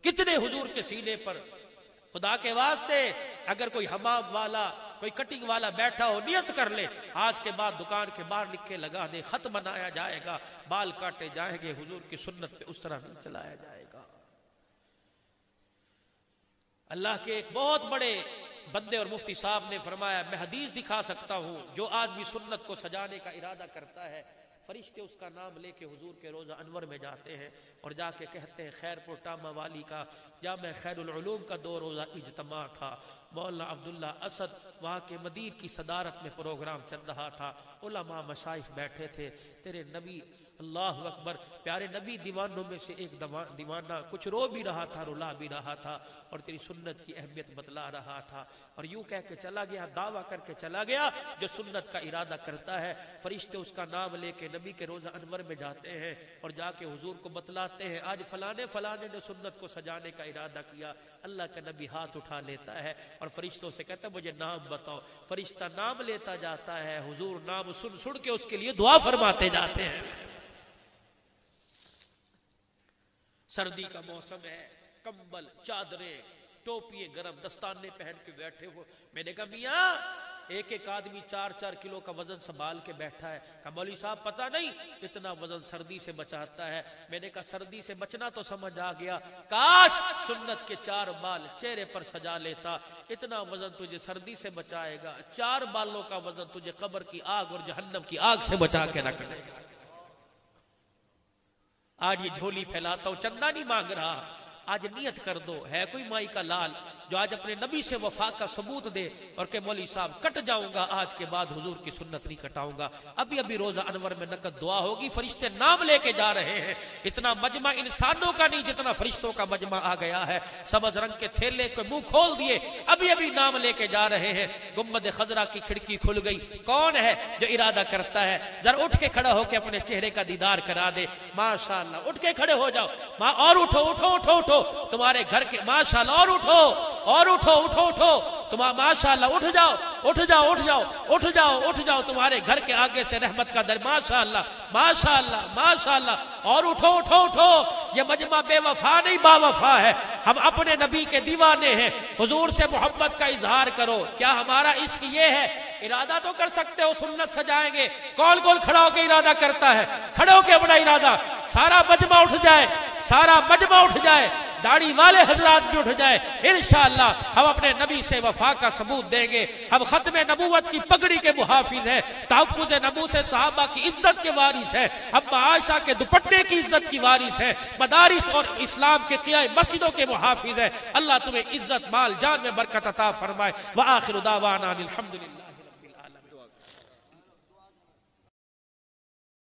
کتنے حضور کے سینے پر. خدا کے واسطے اگر کوئی حمام والا کوئی کٹنگ والا بیٹھا ہو نیت کر لے آج کے بعد دکان کے باہر لکھ کے لگا دے خط بنایا جائے گا, بال کاٹے جائیں گے, حضور کی سنت پہ اس طرح نہیں چلایا جائے گا. اللہ کے ایک بہت بڑے بندے اور مفتی صاحب نے فرمایا میں حدیث دکھا سکتا ہوں, جو آدمی سنت کو سجانے کا ارادہ کرتا ہے فرشتے اس کا نام لے کے حضور کے روزہ انور میں جاتے ہیں اور جا کے کہتے ہیں خیر پور ٹامہ والی کا جامع خیر العلوم کا 2 روزہ اجتماع تھا, مولانا عبداللہ اسد وہاں کے مدیر کی صدارت میں پروگرام چل رہا تھا, علماء مشائخ بیٹھے تھے, تیرے نبی اللہ اکبر پیارے نبی دیوانوں میں سے ایک دیوانہ کچھ رو بھی رہا تھا رلا بھی رہا تھا اور تیری سنت کی اہمیت بتلا رہا تھا, اور یوں کہہ کے چلا گیا, دعویٰ کر کے چلا گیا جو سنت کا ارادہ کرتا ہے فرشتے اس کا نام لے کے نبی کے روزہ انور میں جاتے ہیں اور جا کے حضور کو بتلاتے ہیں آج فلانے نے سنت کو سجانے کا ارادہ کیا. اللہ کا نبی ہاتھ اٹھا لیتا ہے اور فرشتوں سے کہتا ہے مجھے نام بتاؤ, فرشتہ نام لیتا جاتا ہے, حضور نام سن کے اس کے لیے دعا فرماتے جاتے ہیں. سردی کا موسم ہے, کمبل چادریں ٹوپیے گرم دستانے پہن کے بیٹھے ہو. میں نے کہا میاں ایک ایک آدمی 4-4 کلو کا وزن سنبھال کے بیٹھا ہے. کہا مولوی صاحب پتہ نہیں اتنا وزن سردی سے بچاتا ہے. میں نے کہا سردی سے بچنا تو سمجھ آ گیا, کاش سنت کے 4 بال چہرے پر سجا لیتا, اتنا وزن تجھے سردی سے بچائے گا, 4 بالوں کا وزن تجھے قبر کی آگ اور جہنم کی آگ سے بچا کے رکھ دے گا. آج یہ جھولی پھیلاتا ہوں چندہ نہیں مانگ رہا, آج نیت کر دو ہے کوئی مائی کا لال جو آج اپنے نبی سے وفا کا ثبوت دے اور کہ مولوی صاحب کٹ جاؤں گا آج کے بعد حضور کی سنت نہیں کٹاؤں گا. ابھی روزہ انور میں نقد دعا ہوگی, فرشتے نام لے کے جا رہے ہیں. اتنا مجمع انسانوں کا نہیں جتنا فرشتوں کا مجمع آ گیا ہے. سبز رنگ کے تھیلے کو منہ کھول دیے, ابھی نام لے کے جا رہے ہیں. گنبد خضرا کی کھڑکی کھل گئی. کون ہے جو ارادہ کرتا ہے ذرا اٹھ کے کھڑا ہو کے اپنے چہرے کا دیدار کرا دے. ماشاءاللہ اٹھ کے کھڑے ہو جاؤ, اور اٹھو تمہارے گھر کے, ماشاءاللہ اور اٹھو تم ماشاءاللہ اٹھ جاؤ تمہارے گھر کے آگے سے رحمت کا در, ماشاءاللہ اور اٹھو. یہ مجمع بے وفا نہیں با وفا ہے, ہم اپنے نبی کے دیوانے ہیں. حضور سے محبت کا اظہار کرو. کیا ہمارا عشق یہ ہے؟ ارادہ تو کر سکتے ہو سنت سجائیں گے, کون کھڑا ہو کے ارادہ کرتا ہے؟ کھڑے ہو کے اپنا ارادہ, سارا مجمع اٹھ جائے, داڑھی والے حضرات بھی اٹھ جائے, انشاءاللہ ہم اپنے نبی سے وفا کا ثبوت دیں گے. ہم ختم نبوت کی پگڑی کے محافظ ہیں, تحفظ نبوت سے صحابہ کی عزت کے وارث ہیں, اب عائشہ کے دوپٹے کی عزت کی وارث ہیں, مدارس اور اسلام کے قیام مسجدوں کے محافظ ہیں. اللہ تمہیں عزت مال جان میں برکت عطا فرمائے. وآخر دعوانا الحمدللہ.